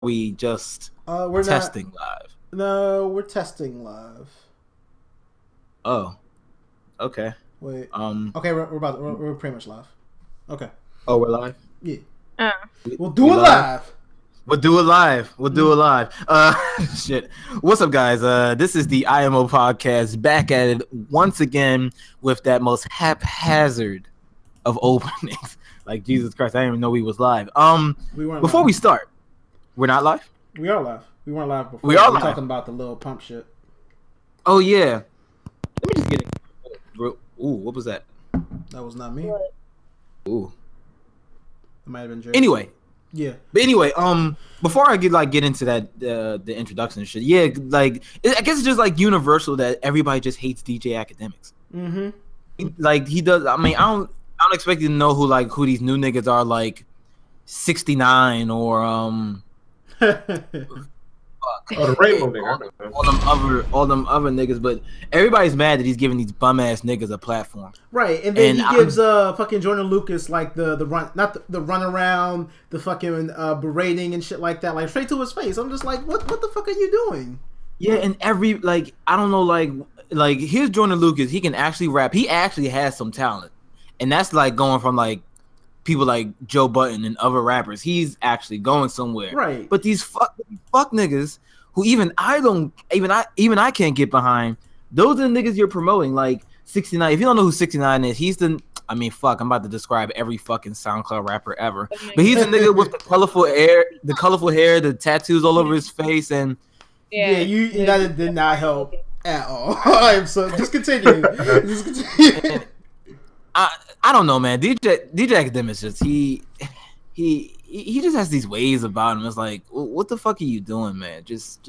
we just we're testing live? No, we're testing live. Oh, okay. Wait. Okay, we're pretty much live. Okay. Oh, we're live. Yeah. Uh. We'll do it live. We'll do it live. We'll do it live. Shit. What's up, guys? This is the IMO Podcast, back at it once again with that most haphazard of openings. Like, Jesus Christ, I didn't even know we was live. Before we start, we're not live? We are live. We weren't live before. We are live. We're talking about the little pump shit. Oh, yeah. Let me just get it. Ooh, what was that? That was not me. Ooh. It might have been Jerry. Anyway. Yeah. But anyway, before I get into that the introduction and shit, yeah, like I guess it's just like universal that everybody just hates DJ Academics. Mm-hmm. Like he does. I mean, I don't expect you to know who these new niggas are, like 69 or Oh, the rainbow nigga. all them other niggas, but everybody's mad that he's giving these bum ass niggas a platform. Right, and then he gives fucking Jordan Lucas like the run, not the run around, the fucking berating and shit like that, like straight to his face. I'm just like, what the fuck are you doing? Yeah, and every like I don't know, like here's Jordan Lucas. He can actually rap. He actually has some talent, and that's like going from like people like Joe Budden and other rappers. He's actually going somewhere. Right. But these fuck niggas who even I can't get behind. Those are the niggas you're promoting. Like 69. If you don't know who 69 is, he's the I'm about to describe every fucking SoundCloud rapper ever. But he's the nigga with the colorful hair, the tattoos all over his face, and that did not help at all. So just continue. I don't know, man. DJ Academics just he just has these ways about him. It's like, what the fuck are you doing, man? Just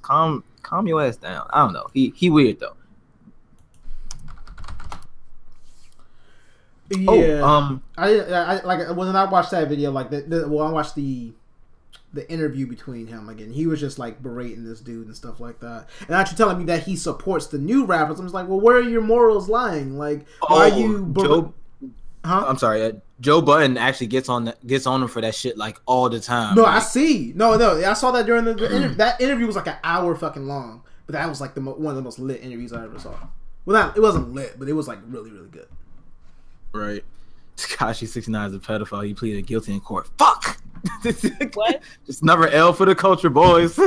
calm your ass down. I don't know. He weird though. Yeah. I like when I watched that video, like I watched the interview between him again. He was just like berating this dude and stuff like that. And actually telling me that he supports the new rappers. I'm just like, well, where are your morals lying? Like, why are you? I'm sorry. Joe Budden actually gets on him for that shit like all the time. No, like, I see. No, I saw that during the interview. That interview was like an hour fucking long, but that was like one of the most lit interviews I ever saw. Well, it wasn't lit, but it was like really, really good. Right. Tekashi 69 is a pedophile. He pleaded guilty in court. Fuck. What? Just another L for the culture, boys.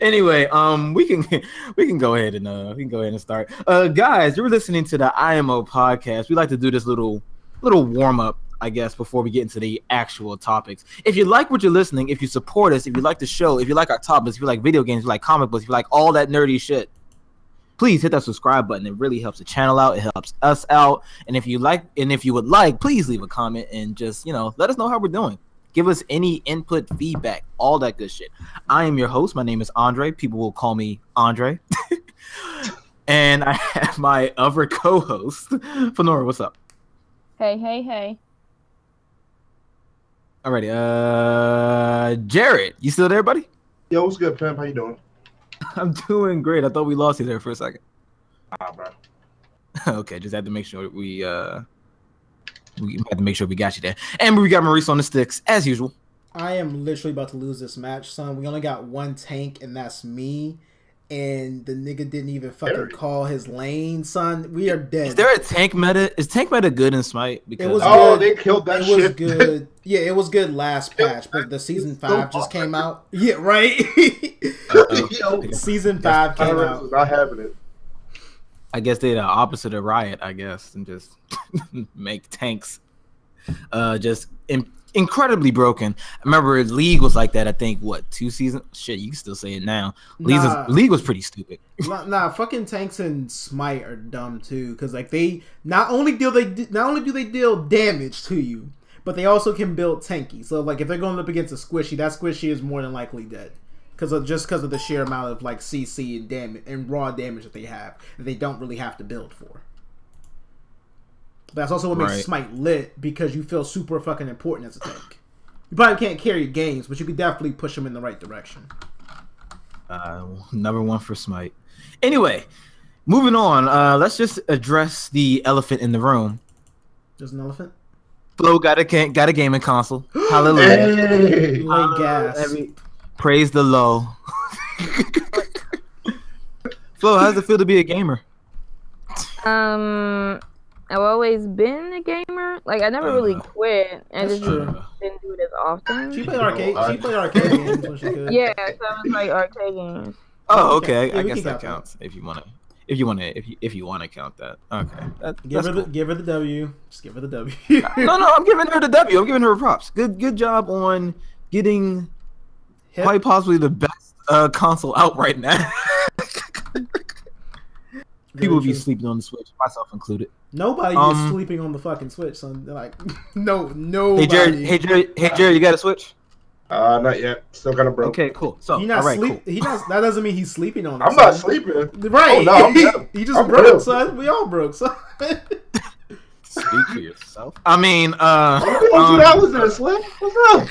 Anyway, we can go ahead and start. Guys, you're listening to the IMO Podcast. We like to do this little warm up, I guess, before we get into the actual topics. If you like what you're listening, if you support us, if you like the show, if you like our topics, if you like video games, if you like comic books, if you like all that nerdy shit, please hit that subscribe button. It really helps the channel out. It helps us out. And if you would like, please leave a comment and just, let us know how we're doing. Give us any input, feedback, all that good shit. I am your host. My name is Andre. People will call me Andre. And I have my other co-host, Flonora. What's up? Hey. Alrighty. Jared, you still there, buddy? Yo, what's good, Pimp? How you doing? I'm doing great. I thought we lost you there for a second. Bro. Okay, just had to make sure we had to make sure we got you there. And we got Maurice on the sticks, as usual. I am literally about to lose this match, son. We only got one tank, and that's me. And the nigga didn't even fucking call his lane, son. We are dead. Is there a tank meta? Is tank meta good in Smite? Because it was good. They killed that shit. It was good. Yeah, it was good last patch, but the season 5 just came out. Yeah, right. Season 5 came out. Not having it. I guess they're the opposite of Riot, I guess, and just make tanks just incredibly broken. I remember League was like that. I think 2 seasons. Shit, you can still say it now. League was pretty stupid. Nah, fucking tanks and Smite are dumb too, because like they not only do they deal damage to you, but they also can build tanky. So like if they're going up against a squishy, that squishy is more than likely dead. Because of the sheer amount of like CC and damage and raw damage that they have, that they don't really have to build for. That's also what makes Smite lit, because you feel super fucking important as a tank. You probably can't carry games, but you could definitely push them in the right direction. Number one for Smite. Anyway, moving on. Let's just address the elephant in the room. There's an elephant? Flo got a gaming console. Hallelujah. Hey. Late gas. Praise the low. Flo, how does it feel to be a gamer? I've always been a gamer. Like I never really quit. I just didn't do it as often. She played arcade. She played arcade games when she could. Yeah, so I was like arcade games. Oh, okay. Yeah, I we guess can that count counts if you wanna count that. Okay. Give her the W. Just give her the W. No, I'm giving her the W. I'm giving her props. Good job on getting quite possibly the best console out right now. People be sleeping on the Switch, myself included. Nobody is sleeping on the fucking Switch, son. They're like, no. Hey Jared, you got a Switch? Not yet. Still kind of broke. Okay, cool. So, he not all right, sleep. cool. He not. That doesn't mean he's sleeping on it. I'm not sleeping. Right? Oh, no, I'm done. He just I'm broke, real. son. We all broke, son. Speak for yourself. I mean, $2 in a slip. What's up?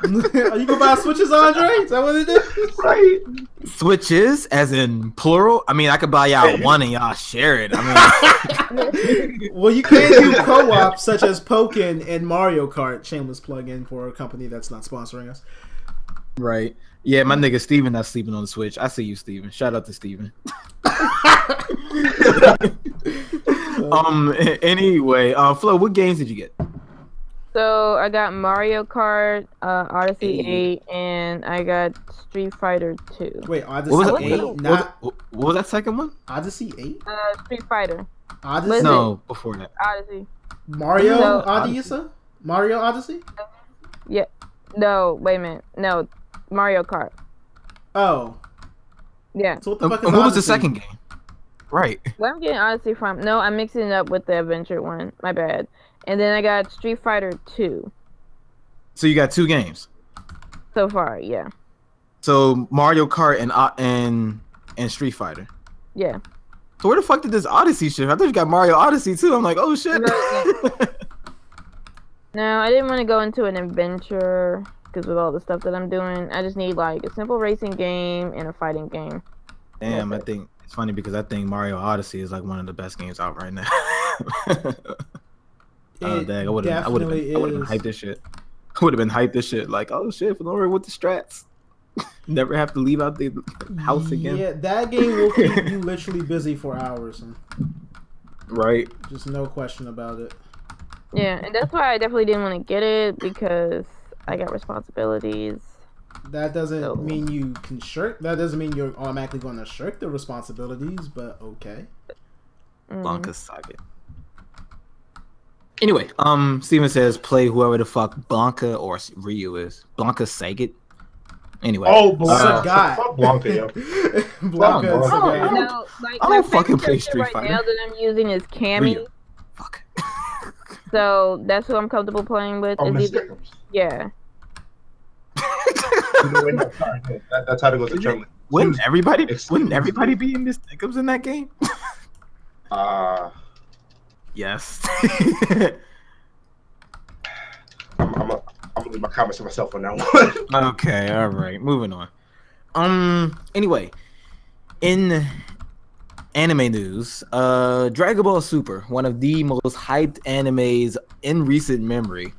Are you gonna buy Switches, Andre? Is that what it is? Right. Switches, as in plural. I mean, I could buy y'all one and y'all share it. I mean, Well, you can do co-op such as Pokken and Mario Kart. Shameless plug-in for a company that's not sponsoring us. right? Yeah, my nigga Steven not sleeping on the Switch. I see you, Steven. Shout out to Steven. Anyway, Flo, what games did you get? So I got Mario Kart, Odyssey 8, and I got Street Fighter 2. Wait, Odyssey What was 8? that? What was that second one? Odyssey 8? Street Fighter. Odyssey? Listen. No, before that. Odyssey. Mario No. Odyssey? Mario Odyssey? Yeah. No, wait a minute. No, Mario Kart. Oh. Yeah. So what the fuck is Who was the Odyssey? second game? Right. Where I'm getting Odyssey from? No, I'm mixing it up with the Adventure one. My bad. And then I got Street Fighter 2 So you got two games. so far. Yeah. So Mario Kart and Street Fighter. Yeah. So where the fuck did this Odyssey shit? I thought you got Mario Odyssey too. I'm like, oh shit. No, I didn't want to go into an adventure because with all the stuff that I'm doing, I just need like a simple racing game and a fighting game. Damn, I think it's funny because I think Mario Odyssey is like one of the best games out right now. Dang, I would have been hyped this shit. I would have been hyped this shit. Like, oh shit, Flonora with the strats. Never have to leave out the house again. Yeah, that game will keep you literally busy for hours. And right. just no question about it. Yeah, and that's why I definitely didn't want to get it because I got responsibilities. That doesn't mean you can shirk. That doesn't mean you're automatically going to shirk the responsibilities, but okay. Blanca Saga. Anyway, Steven says play whoever the fuck Blanca or Ryu is. Blanca Saget. Anyway. Oh, Blanca. God. Fuck Blanca, yo. Blanca. I don't fucking play Street Fighter. Right now that I'm using is Cammy. Ryu. Fuck. So that's who I'm comfortable playing with. Oh, Is Miss either- Stickums. yeah. That's how to go to tournament. Wouldn't everybody be in Miss Stickums in that game? Yes. I'm gonna leave my comments to myself on that one. Okay, all right, moving on. Anyway, in anime news, Dragon Ball Super, one of the most hyped animes in recent memory,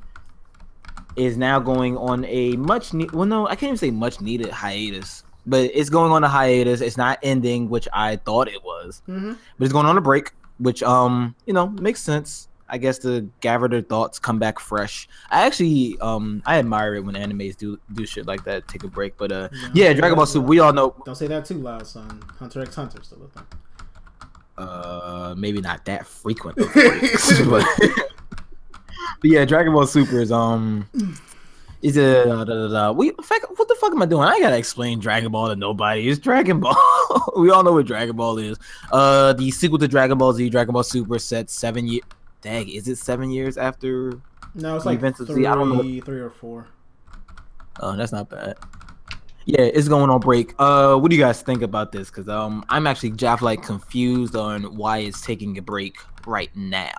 is now going on a I can't even say much needed hiatus, but it's going on a hiatus. It's not ending, which I thought it was, but it's going on a break, which makes sense. I guess to gather their thoughts, come back fresh. I actually I admire it when animes do shit like that, take a break. But yeah, Dragon Ball Super, we all know. Don't say that too loud, son. Hunter x Hunter still a thing. Maybe not that frequent of breaks, but yeah, Dragon Ball Super is what the fuck am I doing? I ain't gotta explain Dragon Ball to nobody. It's Dragon Ball. We all know what Dragon Ball is. The sequel to Dragon Ball Z, Dragon Ball Super, set 7 years. Dang, is it 7 years after? No, it's like events of three, Z? I don't know. 3 or 4. Oh, that's not bad. Yeah, it's going on break. What do you guys think about this? Because I'm actually confused on why it's taking a break right now.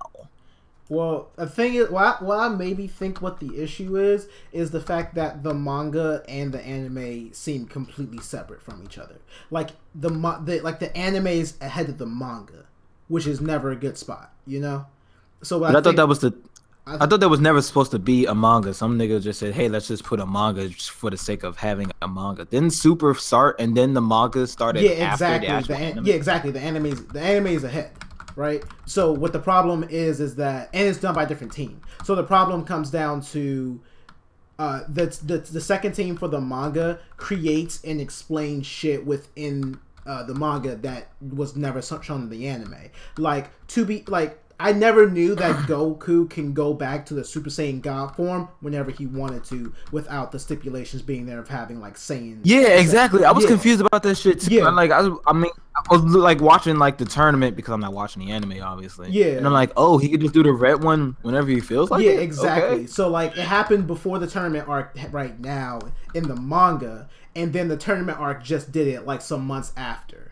Well, the thing is, what I maybe think what the issue is the fact that the manga and the anime seem completely separate from each other. Like the anime is ahead of the manga, which is never a good spot, you know. So I thought that was the I thought there was never supposed to be a manga. Some niggas just said, "Hey, let's just put a manga just for the sake of having a manga." Then Super start, and then the manga started. Yeah, exactly. After the anime. Yeah, exactly. The anime is ahead, right? So what the problem is that, and it's done by a different team. So the problem comes down to the second team for the manga creates and explains shit within the manga that was never shown in the anime. Like I never knew that Goku can go back to the Super Saiyan God form whenever he wanted to, without the stipulations being there of having like Saiyan. Yeah, exactly. I was confused about that shit too. Yeah. Like I was like watching like the tournament because I'm not watching the anime, obviously. Yeah. And I'm like, oh, he could just do the red one whenever he feels like it. Yeah, exactly. Okay. So like it happened before the tournament arc right now in the manga, and then the tournament arc just did it like some months after.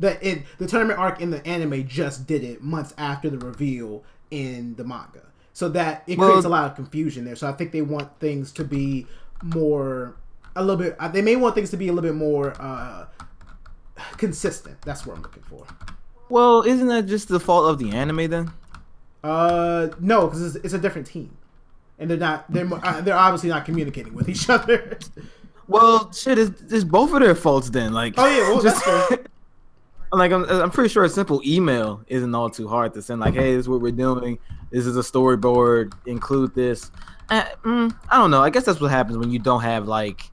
The tournament arc in the anime just did it months after the reveal in the manga. So that it creates a lot of confusion there. So I think they want things to be more they may want things to be a little bit more consistent. That's what I'm looking for. Well, isn't that just the fault of the anime then? No, because it's a different team, and they're obviously not communicating with each other. Well, shit, it's both of their faults then. Like, oh yeah, well, that's fair. Like I'm pretty sure a simple email isn't all too hard to send. Like, hey, this is what we're doing. This is a storyboard. Include this. I don't know. I guess that's what happens when you don't have like.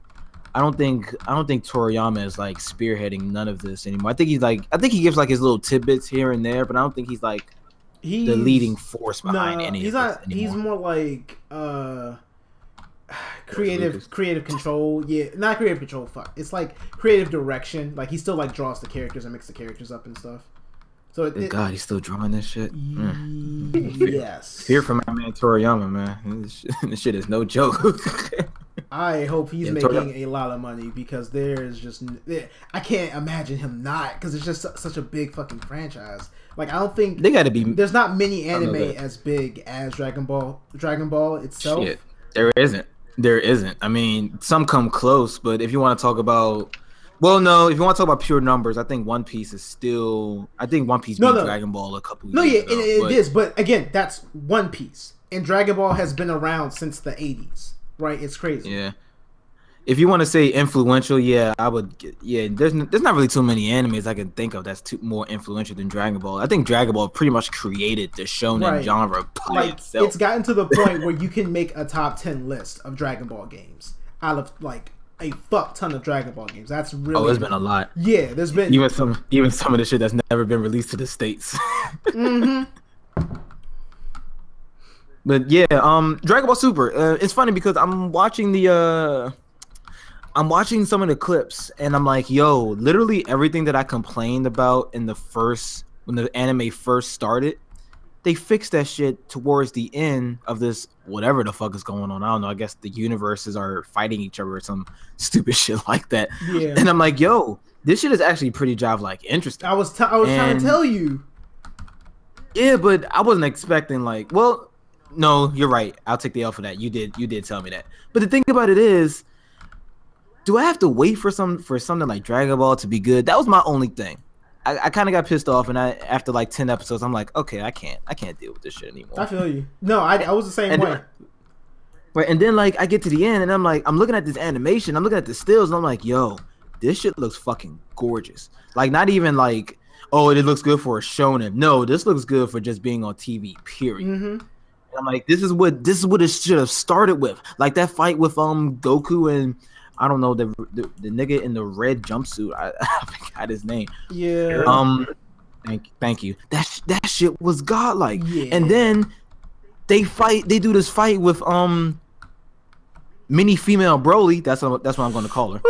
I don't think Toriyama is like spearheading none of this anymore. I think he gives like his little tidbits here and there, but I don't think he's like the leading force behind any of this anymore. He's more like creative control. Yeah, not creative control. Fuck, it's like creative direction. Like he still like draws the characters and makes the characters up and stuff. So God, he's still drawing this shit. Yes, fear for my man Toriyama, man. This shit is no joke. I hope he's making a lot of money, because there's just I can't imagine him not, because it's just such a big fucking franchise. Like I don't think they got to be. There's not many anime as big as Dragon Ball itself. Shit, there isn't. I mean, some come close, but if you want to talk about, well, no, if you want to talk about pure numbers, I think One Piece is still. I think One Piece beat Dragon Ball a couple years ago. It is, but again, that's One Piece, and Dragon Ball has been around since the 80s. Right, it's crazy. Yeah. If you want to say influential, yeah, I would. Yeah, there's not really too many animes I can think of that's more influential than Dragon Ball. I think Dragon Ball pretty much created the shonen genre by itself. It's gotten to the point where you can make a top 10 list of Dragon Ball games out of like a fuck ton of Dragon Ball games. That's really there's been a lot. Yeah, there's been even some of the shit that's never been released to the States. Mm-hmm. But yeah, Dragon Ball Super. It's funny because I'm watching some of the clips, and I'm like, yo, literally everything that I complained about when the anime first started, they fixed that shit towards the end of this, whatever the fuck is going on. I don't know. I guess the universes are fighting each other or some stupid shit like that. Yeah. And I'm like, yo, this shit is actually pretty interesting. I was trying to tell you. Yeah, but I wasn't expecting like, well. No, you're right. I'll take the L for that. You did tell me that. But the thing about it is, do I have to wait for something like Dragon Ball to be good? That was my only thing. I kind of got pissed off, and after like 10 episodes, I'm like, okay, I can't deal with this shit anymore. I feel you. No, I was the same way. Right, and then like I get to the end, and I'm like, I'm looking at this animation, I'm looking at the stills, and I'm like, yo, this shit looks fucking gorgeous. Like not even like, oh, it looks good for a shonen. No, this looks good for just being on TV. Period. Mm-hmm. I'm like, this is what it should have started with, like that fight with Goku and I don't know the nigga in the red jumpsuit. I forgot his name. Yeah. Thank you. That shit was godlike. Yeah. And then they do this fight with mini female Broly. That's what I'm going to call her.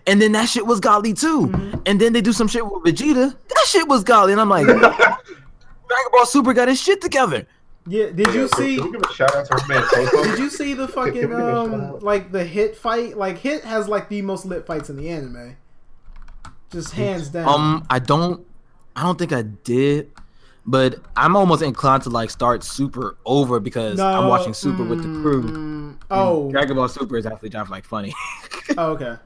And then that shit was godly too. Mm-hmm. And then they do some shit with Vegeta. That shit was godly, and I'm like. Dragon Ball Super got his shit together. Yeah, did you see? Can we give a shout out to our man Toto? Did you see the fucking like the Hit fight? Like Hit has like the most lit fights in the anime, just hands down. I don't think I did, but I'm almost inclined to like start Super over because I'm watching Super with the crew. Oh, Dragon Ball Super is actually like funny. Oh, okay.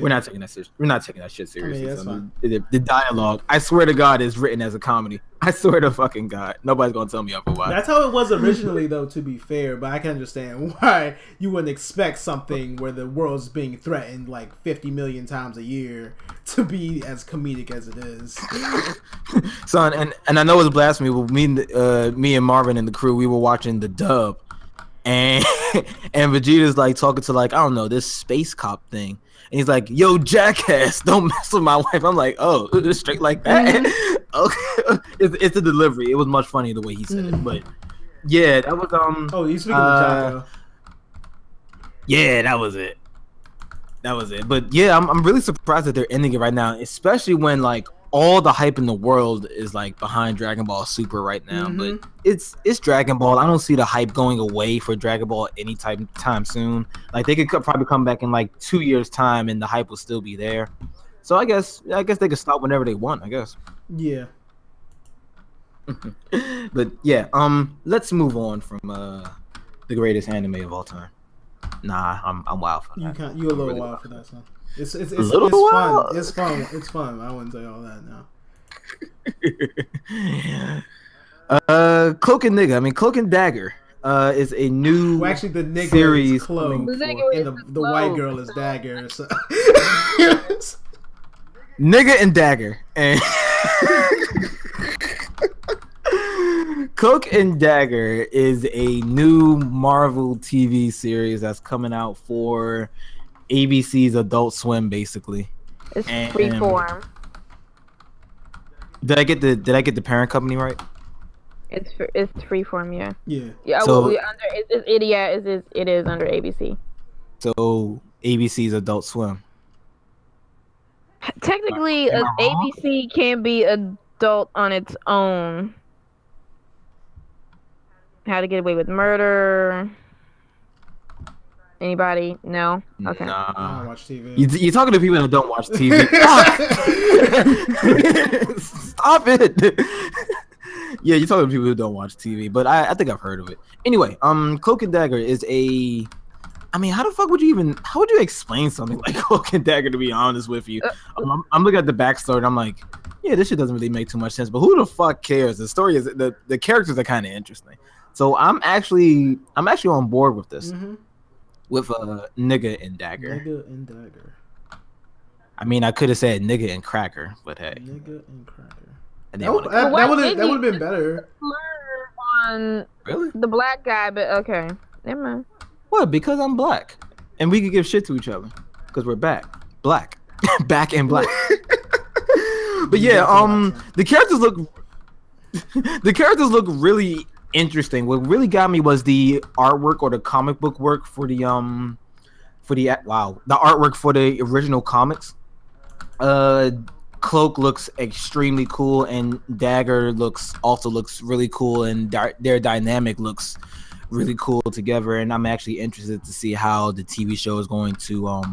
we're not taking that serious. We're not taking that shit seriously. that's fine. The dialogue, I swear to God, is written as a comedy. I swear to fucking God, nobody's gonna tell me otherwise. That's how it was originally, though. To be fair, but I can understand why you wouldn't expect something where the world's being threatened like 50 million times a year to be as comedic as it is. Son, and I know it's blasphemy, but me and Marvin and the crew, we were watching the dub, and Vegeta's like talking to like, I don't know, this space cop thing. And he's like, "Yo, jackass, don't mess with my wife." I'm like, "Oh, it's straight like that." Okay, it's the delivery. It was much funnier the way he said it, but yeah, that was Oh, you speaking of Jocko? Yeah, that was it. That was it. But yeah, I'm really surprised that they're ending it right now, especially when like all the hype in the world is like behind Dragon Ball Super right now. But it's Dragon Ball. I don't see the hype going away for Dragon Ball anytime soon. Like they could probably come back in like 2 years time and the hype will still be there. So I guess they could stop whenever they want, I guess. Yeah. But yeah, let's move on from the greatest anime of all time. Nah, I'm wild for that. You a little wild for that, son. It's fun. It's fun. It's fun. I wouldn't say all that now. Cloak and Nigga. I mean, Cloak and Dagger. Is a new the nigga series is Cloak, and the white girl is Dagger. So. Nigga and Dagger and Cloak and Dagger is a new Marvel TV series that's coming out for ABC's Adult Swim, basically. It's Freeform. Did I get the parent company right? It's Freeform, yeah. Yeah. So it is under ABC. So ABC's Adult Swim. Technically, ABC can be adult on its own. How to Get Away with Murder. Anybody? No? Okay. Nah. I don't watch TV. You're talking to people that don't watch TV. Stop it. Yeah, you're talking to people who don't watch TV, but I think I've heard of it. Anyway, Cloak and Dagger is a... I mean, how would you explain something like Cloak and Dagger, to be honest with you? I'm looking at the backstory and I'm like, yeah, this shit doesn't really make too much sense, but who the fuck cares? The story is... The characters are kind of interesting. So I'm actually on board with this. With Nigga and Dagger. Nigga and Dagger. I mean, I could have said Nigga and Cracker, but hey. Nigga and Cracker. That would have been better. On really? The black guy, but okay. Never mind. What? Because I'm black. And we can give shit to each other. Because we're back. Black. Back and black. But yeah, the characters look really interesting. What really got me was the artwork or the comic book work for the artwork for the original comics. Cloak looks extremely cool, and Dagger also looks really cool, and their dynamic looks really cool together. And I'm actually interested to see how the TV show is going to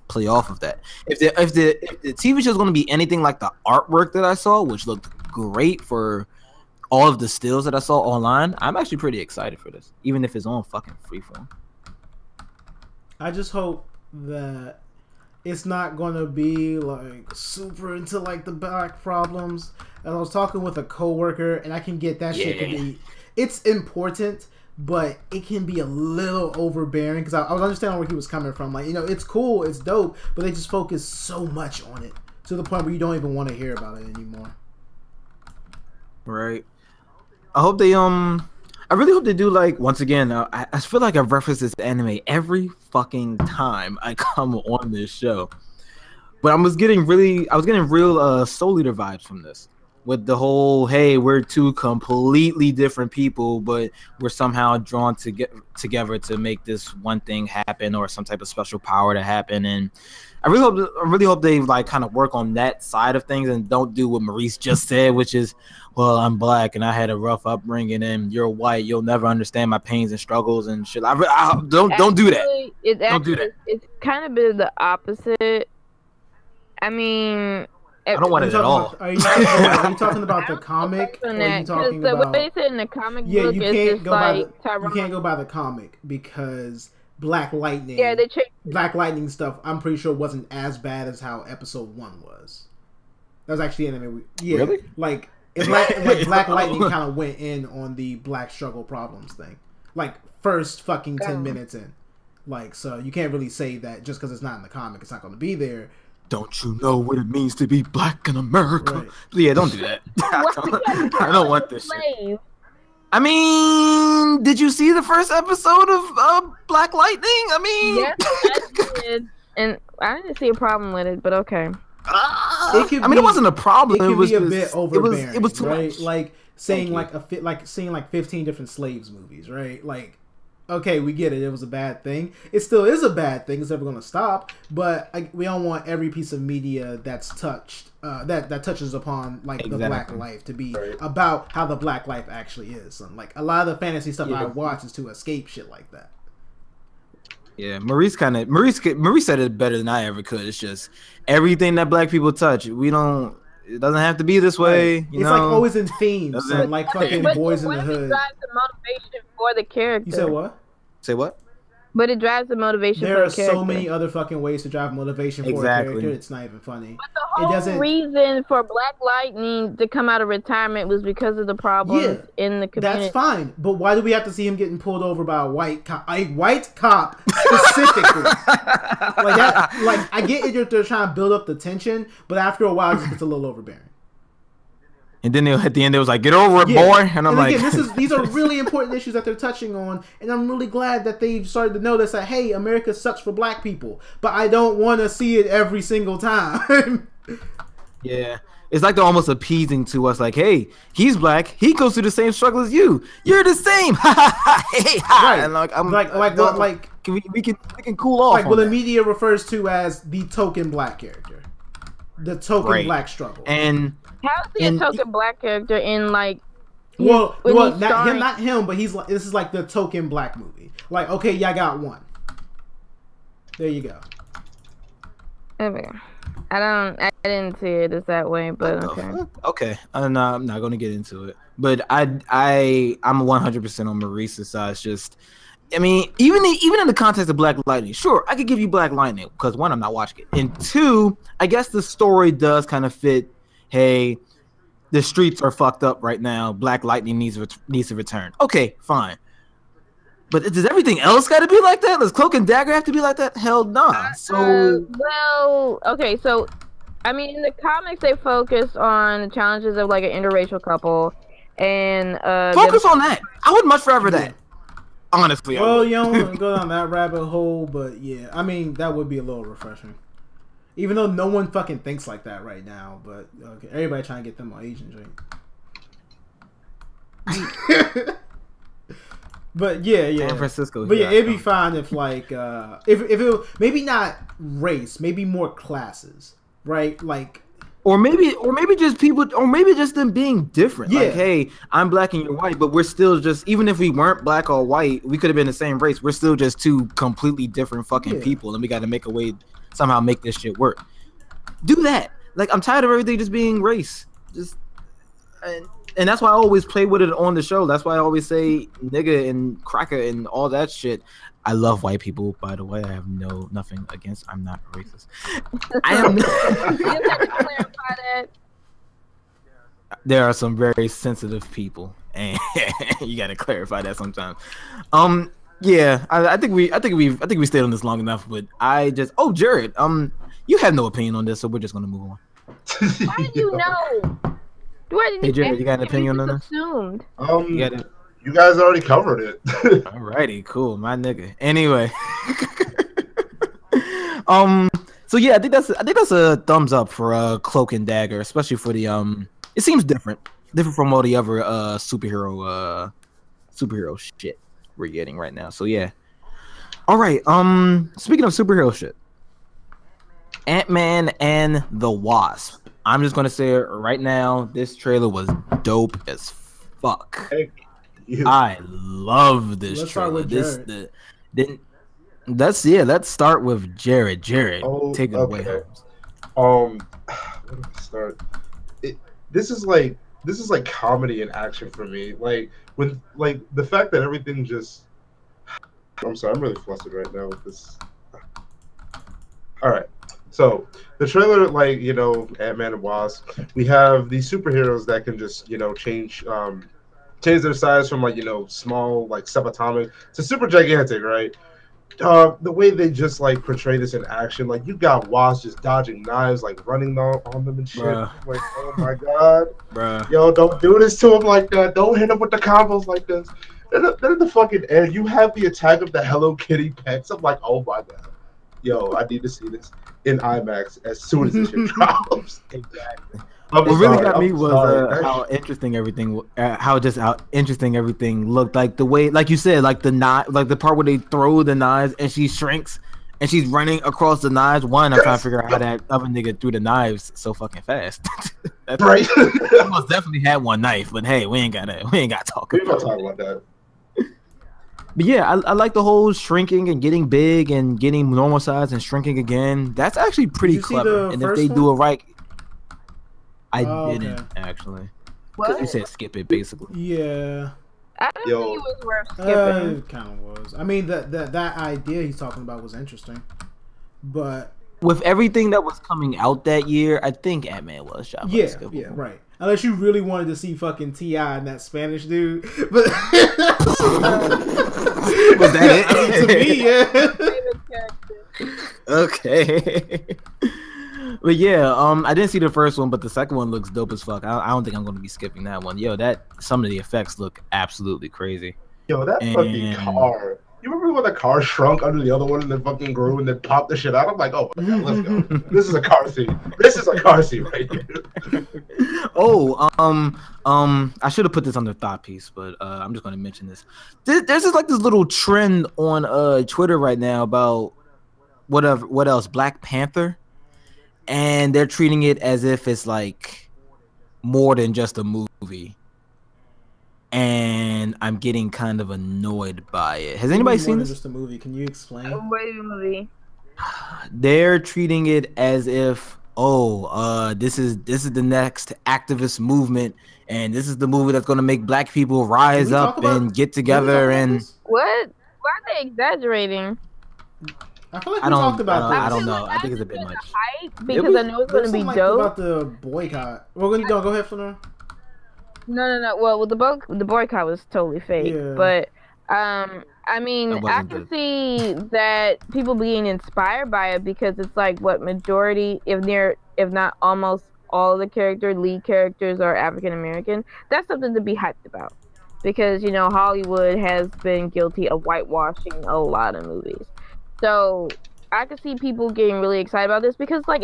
play off of that. If the TV show is going to be anything like the artwork that I saw, which looked great for all of the stills that I saw online, I'm actually pretty excited for this, even if it's on fucking Freeform. I just hope that it's not going to be like super into like the back problems. And I was talking with a coworker, and I can get that shit to be. It's important, but it can be a little overbearing, because I was understanding where he was coming from. Like, it's cool, it's dope, but they just focus so much on it to the point where you don't even want to hear about it anymore. Right. I hope they I really hope they do, like, once again, I feel like I reference this anime every fucking time I come on this show. But I was getting real Soul Eater vibes from this. With the whole, hey, we're two completely different people, but we're somehow drawn together to make this one thing happen, or some type of special power to happen. And I really hope they like kind of work on that side of things and don't do what Maurice just said, which is, well, I'm black and I had a rough upbringing, and you're white, you'll never understand my pains and struggles and shit. Don't do that. Don't do that. It's kind of been the opposite. I mean, I don't want it at all. Are you talking about the comic? Or are you talking about what they said in the comic book? You can't go by the comic, because Black Lightning. Yeah, they changed. Black Lightning stuff. I'm pretty sure wasn't as bad as how episode 1 was. That was actually anime. Yeah, Really? Like Black Lightning kind of went in on the black struggle problems thing. Like first fucking 10 minutes in. Like, so you can't really say that just because it's not in the comic, it's not going to be there. Don't you know what it means to be black in America? Right. Yeah, don't do that. I don't want this shit. I mean, did you see the first episode of Black Lightning? I mean, yes, I did, and I didn't see a problem with it, but okay. It wasn't a problem. It was be a just, bit overbearing. It was too right? much. Like saying seeing like 15 different slaves movies, right? Like, okay, we get it. It was a bad thing. It still is a bad thing. It's never going to stop. But we don't want every piece of media that's touched that touches upon like the black life to be about how the black life actually is. And, like, a lot of the fantasy stuff I watch is to escape shit like that. Yeah, Maurice said it better than I ever could. It's just everything that black people touch. It doesn't have to be this way. Right. It's like always in themes, so like fucking Boys in the Hood. It drives the motivation for the character. You said what? Say what? But it drives the motivation for the character. There are so many other fucking ways to drive motivation for a character. It's not even funny. But the whole reason for Black Lightning to come out of retirement was because of the problems in the community. That's fine. But why do we have to see him getting pulled over by a white cop? A white cop specifically. Like that. Like, I get it. They're trying to build up the tension, but after a while, it just gets a little overbearing. And then at the end, it was like, "Get over it, boy." And I'm like, again, these are really important issues that they're touching on, and I'm really glad that they've started to notice that, hey, America sucks for black people, but I don't want to see it every single time. Yeah, it's like they're almost appeasing to us, like, "Hey, he's black. He goes through the same struggle as you. You're the same." Right. And like, I'm we can cool off. Like what the media refers to as the token black character, the token black struggle, and. How's he a token black character in like? Not him, but he's like, this is like the token black movie. Like, okay, yeah, I got one. There you go. Okay, I didn't see it as that way, but okay. Okay, I'm not going to get into it, but I'm 100% on Maurice's side. It's just, I mean, even in the context of Black Lightning, sure, I could give you Black Lightning because one, I'm not watching it, and two, I guess the story does kind of fit. Hey, the streets are fucked up right now. Black Lightning needs to return. Okay, fine. But does everything else got to be like that? Does Cloak and Dagger have to be like that? Hell nah. So okay. So, I mean, in the comics, they focus on the challenges of like an interracial couple, and focus on that. I would much rather that. Honestly. Well, you don't want to go down that rabbit hole, but yeah, I mean, that would be a little refreshing. Even though no one fucking thinks like that right now, but okay, everybody trying to get them on Asian drink. But yeah, San Francisco. But yeah, it'd be fine if like if it maybe not race, maybe more classes, right? Like, or maybe just people, or maybe just them being different. Yeah. Like, hey, I'm black and you're white, but we're still just, even if we weren't black or white, we could have been the same race. We're still just two completely different fucking people, and we got to make a way. Somehow make this shit work. Do that. Like, I'm tired of everything just being race. And that's why I always play with it on the show. That's why I always say nigga and cracker and all that shit. I love white people, by the way. I have nothing against. I'm not racist. I am. You have to clarify that. There are some very sensitive people, and you got to clarify that sometimes. Yeah, I think we stayed on this long enough, but Jared, you have no opinion on this, so we're just gonna move on. How did you know? Hey Jared, you got an opinion on this? Assumed. You guys already covered it. Alrighty, cool, my nigga. Anyway, so yeah, I think that's a thumbs up for Cloak and Dagger, especially for the It seems different from all the other superhero shit we're getting right now. So yeah. All right. Speaking of superhero shit, Ant-Man and the Wasp. I'm just gonna say it right now. This trailer was dope as fuck. I love this trailer. Let's start with Jared. Jared, take it away. Where do I start? This is like comedy and action for me. Like when the fact that everything just I'm sorry, I'm really flustered right now with this. All right. So the trailer, like, Ant-Man and Wasp, we have these superheroes that can just, change their size from like, small, like subatomic to super gigantic, right? The way they just like portray this in action, like you got Wasp just dodging knives, like running on them and shit. Like, oh my god, bruh. Yo, don't do this to him like that. Don't hit him with the combos like this. Then at the fucking end, you have the attack of the Hello Kitty pets. I'm like, oh my god. Yo, I need to see this in IMAX as soon as this shit drops. Exactly. What really got me was how interesting everything looked. Like the way, like you said, like the knife, like the part where they throw the knives and she shrinks and she's running across the knives. I'm trying to figure out how that other nigga threw the knives so fucking fast. That's right. I most definitely had one knife, but hey, we ain't gotta talk about that. But yeah, I like the whole shrinking and getting big and getting normal size and shrinking again. That's actually pretty clever. And if they do it right, I didn't actually. Because you said skip it, basically. Yeah. I don't think it was worth skipping. It kind of was. I mean, that idea he's talking about was interesting, but with everything that was coming out that year, I think Ant-Man was shot. Yeah, right. Unless you really wanted to see fucking T.I. and that Spanish dude, but was that it? To me, yeah. Okay. But yeah, I didn't see the first one, but the second one looks dope as fuck. I don't think I'm going to be skipping that one. Yo, some of the effects look absolutely crazy. Yo, that fucking car. You remember when the car shrunk under the other one and then fucking grew and then popped the shit out? I'm like, oh my god, let's go. This is a car scene. This is a car scene right here. I should have put this on the thought piece, but I'm just going to mention this. There's just like this little trend on Twitter right now about what else? Black Panther. And they're treating it as if it's like more than just a movie. And I'm getting kind of annoyed by it. Has anybody seen this? Just a movie. Can you explain? What movie? They're treating it as if, this is the next activist movement, and this is the movie that's going to make black people rise up and get together. And what? Why are they exaggerating? I feel like we talked about this. I don't know. I think it's a bit much. Because I know it's going to be dope. About the boycott. Well, go ahead, Flonora. No. Well, the boycott was totally fake. Yeah. But I mean, I can see that people being inspired by it because it's like what majority, if not almost all of the lead characters are African American. That's something to be hyped about because Hollywood has been guilty of whitewashing a lot of movies. So I could see people getting really excited about this because, like,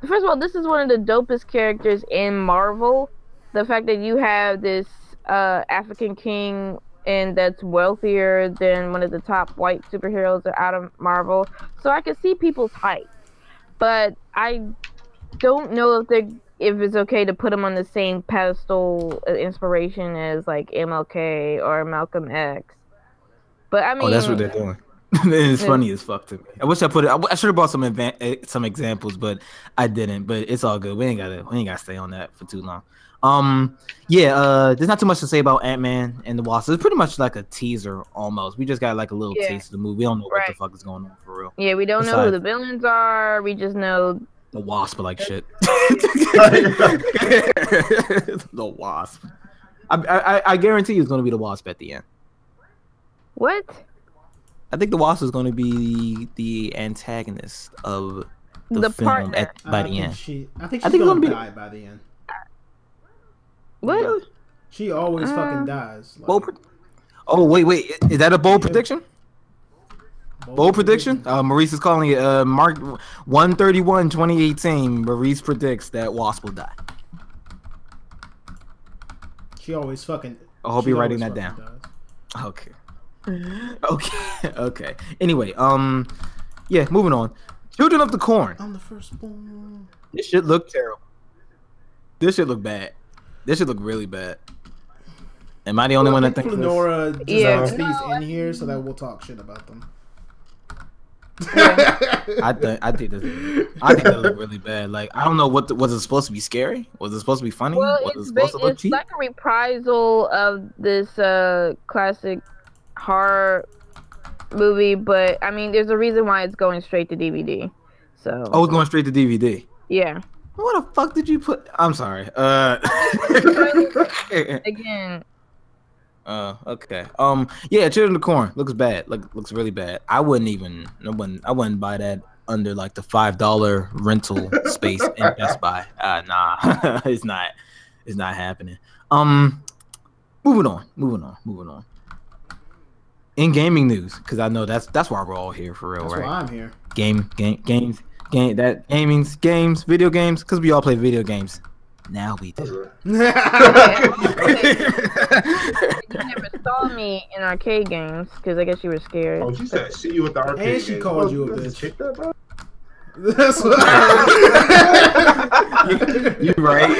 first of all, this is one of the dopest characters in Marvel. The fact that you have this African king and that's wealthier than one of the top white superheroes out of Marvel. So I could see people's hype, but I don't know if it's okay to put him on the same pedestal inspiration as like MLK or Malcolm X. But I mean, that's what they're doing. It's funny as fuck to me. I wish I put it. I should have brought some examples, but I didn't. But it's all good. We ain't gotta stay on that for too long. There's not too much to say about Ant-Man and the Wasp. It's pretty much like a teaser almost. We just got like a little taste of the movie. We don't know what the fuck is going on for real. Yeah, we don't know who the villains are. We just know the Wasp are like shit. The Wasp. I guarantee you it's gonna be the Wasp at the end. What? I think the Wasp is going to be the antagonist of the film by the end. I think she's going to die by the end. What? She always fucking dies. Like, wait. Is that a bold prediction? Bold prediction? Maurice is calling it Mark 131 2018. Maurice predicts that Wasp will die. She always fucking. I hope you're writing that down. Dies. Okay. Anyway, moving on. Children of the Corn. I'm the firstborn. This shit look terrible. This shit look bad. This shit look really bad. Am I the only one that thinks Flonora deserves these in here so that we'll talk shit about them? I think they look really bad. Like, I don't know was it supposed to be scary? Was it supposed to be funny? Well, was it supposed to look cheap? It's like a reprisal of this classic horror movie, but I mean, there's a reason why it's going straight to DVD. So. Oh, it's going straight to DVD. Yeah. What the fuck did you put? I'm sorry. Again. Okay. Yeah, Children of the Corn looks bad. Looks really bad. I wouldn't buy that under like the $5 rental space in Best Buy. Nah, it's not happening. Moving on. In gaming news, because I know that's why we're all here for real, that's right? That's why I'm here. Games, video games, because we all play video games. Now we do. You never saw me in arcade games because I guess you were scared. Oh, she said, "See you at the arcade." And she called you a bitch. That's what You're right.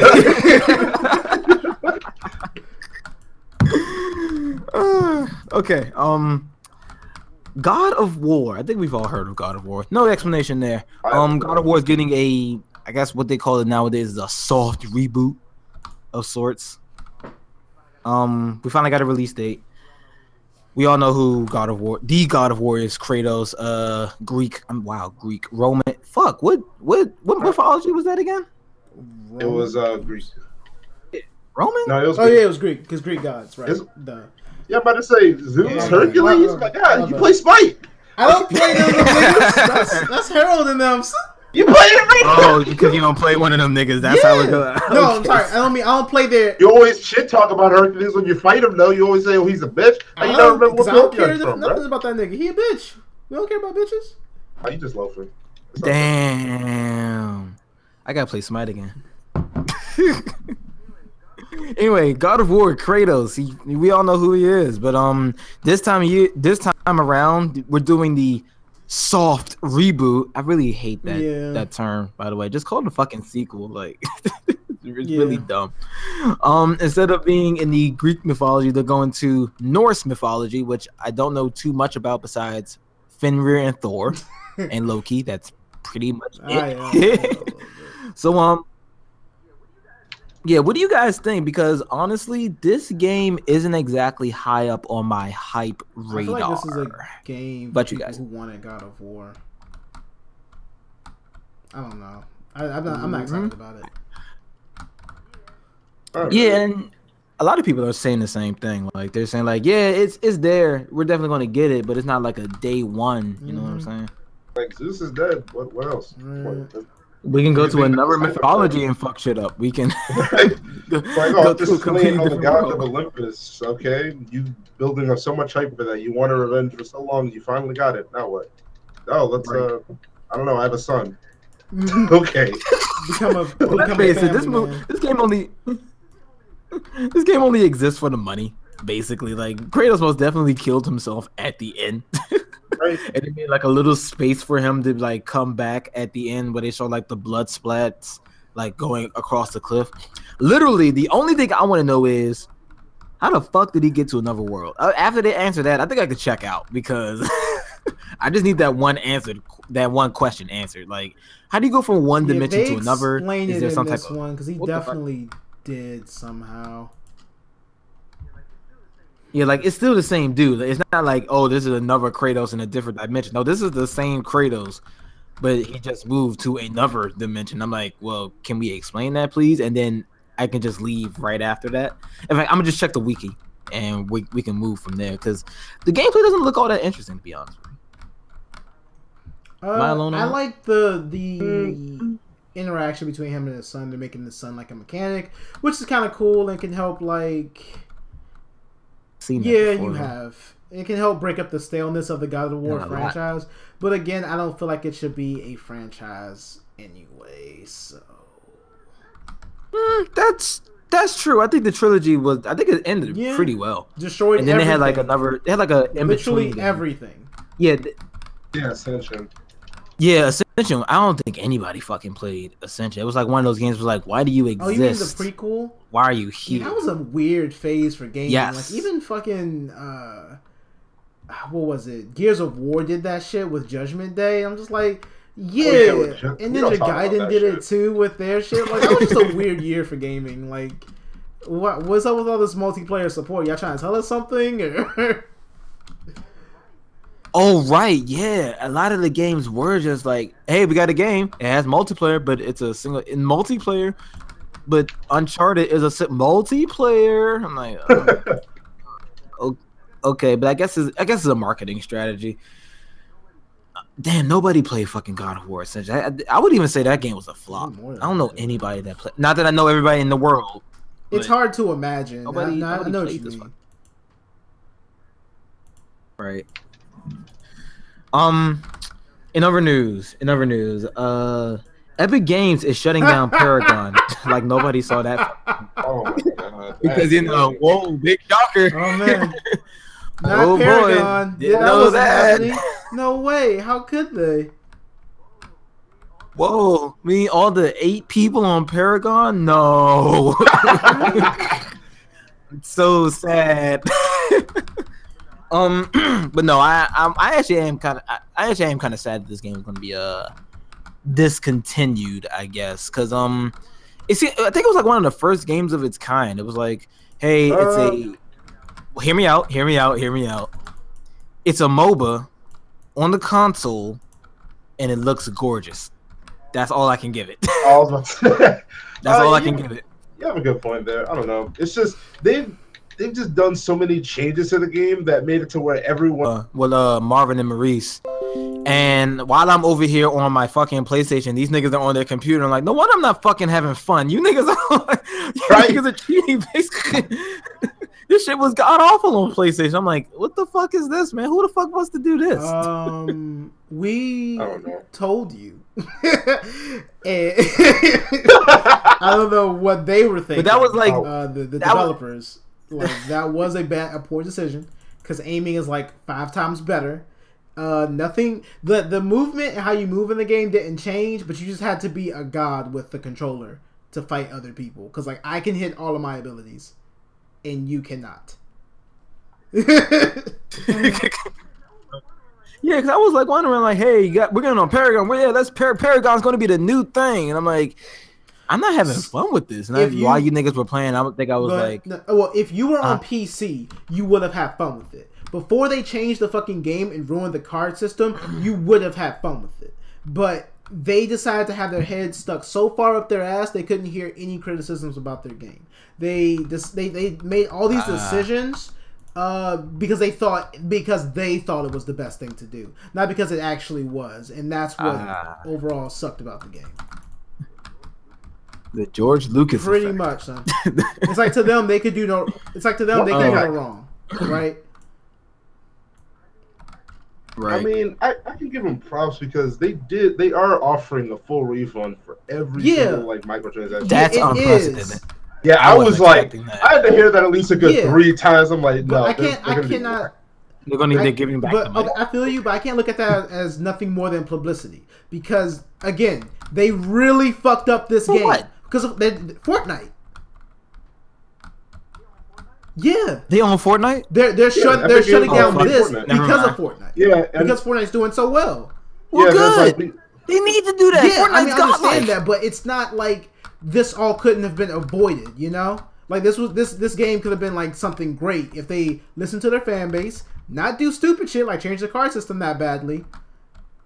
Okay. God of War. I think we've all heard of God of War. No explanation there. God of War is getting a, I guess what they call it nowadays is a soft reboot of sorts. We finally got a release date. We all know who God of War, the God of War is. Kratos, Greek, Roman. Fuck, what mythology was that again? It was Greek. Roman? No, it was. Oh yeah, it was Greek because Greek gods, right? Yeah, I'm about to say Zeus, Hercules. Oh my God, you play Smite. I don't play them niggas. That's Harold and them. You play it right now. Oh, because you don't play one of them niggas. That's how it goes. No, I'm sorry. I don't play their. You always shit talk about Hercules when you fight him, though. You always say, "Oh, he's a bitch." You don't remember what I don't care from, nothing about that nigga. He a bitch. We don't care about bitches. Oh, you just loafing. Damn. I gotta play Smite again. Anyway, God of War, Kratos. We all know who he is, but this time around, we're doing the soft reboot. I really hate that term, by the way. Just call it a fucking sequel. Like, it's really dumb. Instead of being in the Greek mythology, they're going to Norse mythology, which I don't know too much about besides Fenrir and Thor and Loki. That's pretty much it. So, yeah, what do you guys think? Because honestly, this game isn't exactly high up on my hype radar. I feel like this is a game but you guys who wanted God of War. I don't know. I'm not excited about it. Yeah, and a lot of people are saying the same thing. Like they're saying, like, yeah, it's there. We're definitely going to get it, but it's not like a day one. You know what I'm saying? Like Zeus is dead. What else? We can go to another mythology and fuck shit up. We can go to a completely different world. Of Olympus, okay? You building up so much hype for that. You wanted revenge for so long. You finally got it. Now what? Oh, let's I don't know. I have a son. Okay. become a this game only exists for the money. Basically, like Kratos most definitely killed himself at the end. Right. And it made like a little space for him to like come back at the end where they show like the blood splats like going across the cliff. Literally, the only thing I want to know is how the fuck did he get to another world? After they answer that, I think I could check out because I just need that one question answered. Like, how do you go from one dimension to another? Is there some type of one? Because he definitely did somehow. Yeah, like it's still the same dude. It's not like, oh, this is another Kratos in a different dimension. No, this is the same Kratos, but he just moved to another dimension. I'm like, well, can we explain that, please? And then I can just leave right after that. In fact, I'm gonna just check the wiki and we can move from there because the gameplay doesn't look all that interesting, to be honest with you. Am I alone? I like the interaction between him and his son. They're making the son like a mechanic, which is kind of cool and can help like. You have. It can help break up the staleness of the God of War franchise. But again, I don't feel like it should be a franchise anyway. So that's true. I think the trilogy was. I think it ended pretty well. Destroyed. And then they had like another. They had like a in literally between everything. Yeah. Ascension. Yeah, Ascension. I don't think anybody fucking played Ascension. It was like one of those games was like, why do you exist? Oh, you mean the prequel? Why are you here? Yeah, that was a weird phase for gaming. Yes. Like even fucking what was it? Gears of War did that shit with Judgment Day. I'm just like, and Ninja Gaiden did it too with their shit. Like that was just a weird year for gaming. Like, what's up with all this multiplayer support? Y'all trying to tell us something? Or Oh right, yeah. A lot of the games were just like, hey, we got a game. It has multiplayer, but it's a single in multiplayer. But Uncharted is a multiplayer. I'm like, okay, but I guess it's a marketing strategy. Damn, nobody played fucking God of War. I would even say that game was a flop. I don't know anybody that played. Not that I know everybody in the world. It's hard to imagine. Nobody I know played this one. Right. In other news, Epic Games is shutting down Paragon. Like nobody saw that. Oh my god! Because whoa, big shocker. Oh man. Not Paragon. Didn't know that. No way. How could they? Whoa, me all the 8 people on Paragon? No. It's so sad. But no, I actually am kind of sad that this game is going to be discontinued, I guess, because I think it was like one of the first games of its kind. It was like, hey, it's hear me out. It's a MOBA on the console, and it looks gorgeous. That's all I can give it. That's all I can give it. You have a good point there. I don't know. It's just they've just done so many changes to the game that made it to where everyone. Marvin and Maurice. And while I'm over here on my fucking PlayStation, these niggas are on their computer. I'm like, no wonder I'm not fucking having fun. You niggas are cheating, basically. This shit was god awful on PlayStation. I'm like, what the fuck is this, man? Who the fuck wants to do this? We told you. And I don't know what they were thinking. But that was like the developers. That was a poor decision because aiming is like 5 times better. Nothing. The movement and how you move in the game didn't change, but you just had to be a god with the controller to fight other people. Because like I can hit all of my abilities, and you cannot. Yeah, because I was like wondering, like, hey, we're going on Paragon. Well, yeah, Paragon's going to be the new thing, and I'm like, I'm not having fun with this. And while you niggas were playing, I would think I was like, well, if you were on PC, you would have had fun with it. Before they changed the fucking game and ruined the card system, you would have had fun with it. But they decided to have their heads stuck so far up their ass they couldn't hear any criticisms about their game. They made all these decisions because they thought it was the best thing to do, not because it actually was, and that's what overall sucked about the game. The George Lucas pretty effect. much, son. It's like to them they could do no. It's like to them they could do no wrong, right? Right. I mean, I can give them props because they are offering a full refund for every single like microtransaction. That's unprecedented. Yeah, I was like, I had to hear that at least a good 3 times. I'm like, no, I cannot. They're giving back the money. I feel you, but I can't look at that as nothing more than publicity because again, they really fucked up this game because of Fortnite. Yeah, they own Fortnite. They're shutting down this because of Fortnite. Yeah, because Fortnite's doing so well. Well, good. They need to do that. Yeah, Fortnite's I understand that, but it's not like this all couldn't have been avoided. You know, like this game could have been like something great if they listened to their fan base, not do stupid shit like change the card system that badly.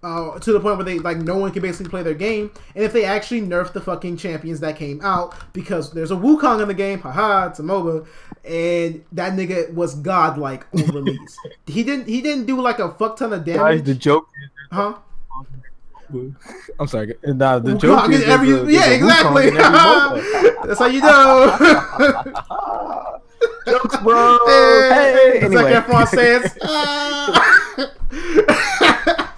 To the point where they like no one can basically play their game, and if they actually nerfed the fucking champions that came out because there's a Wukong in the game, haha, it's a MOBA, and that nigga was godlike on release. He didn't do like a fuck ton of damage. Guys, the joke, huh? I'm sorry. Nah, the joke is exactly. That's how you know. Jokes, bro. Hey, anyway. Zac Efron says.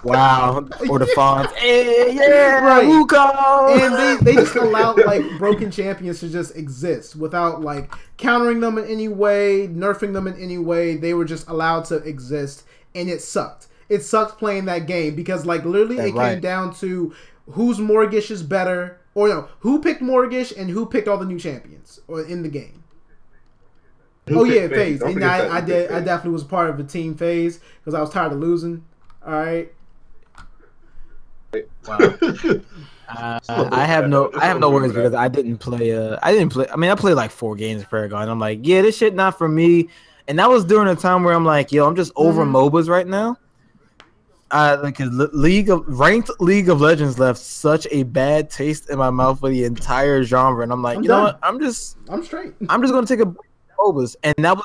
Wow, or the fonts. Hey, yeah, right. Wukong. And they just allowed like broken champions to just exist without like countering them in any way, nerfing them in any way. They were just allowed to exist, and it sucked. It sucked playing that game because like literally it came down to whose Mortgage is better, or no, who picked Mortgage and who picked all the new champions or in the game. FaZe. And I definitely was part of the team FaZe because I was tired of losing. All right. Wow. I have no worries because I didn't play. I mean, I played like 4 games of Paragon. I'm like, yeah, this shit not for me. And that was during a time where I'm like, yo, I'm just over MOBAs right now. League of Legends left such a bad taste in my mouth for the entire genre, and I'm like, know what? I'm straight. I'm just gonna take a break from MOBAs, and that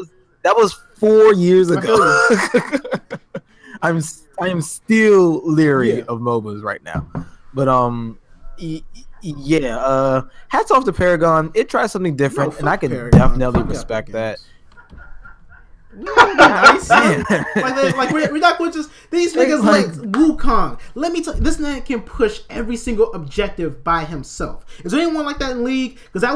was 4 years ago. I'm still leery of MOBAs right now, but hats off to Paragon. It tried something different, and I can definitely respect that. Nice. like we're not going to just these niggas like Wukong. Let me tell you, this man can push every single objective by himself. Is there anyone like that in League? Because that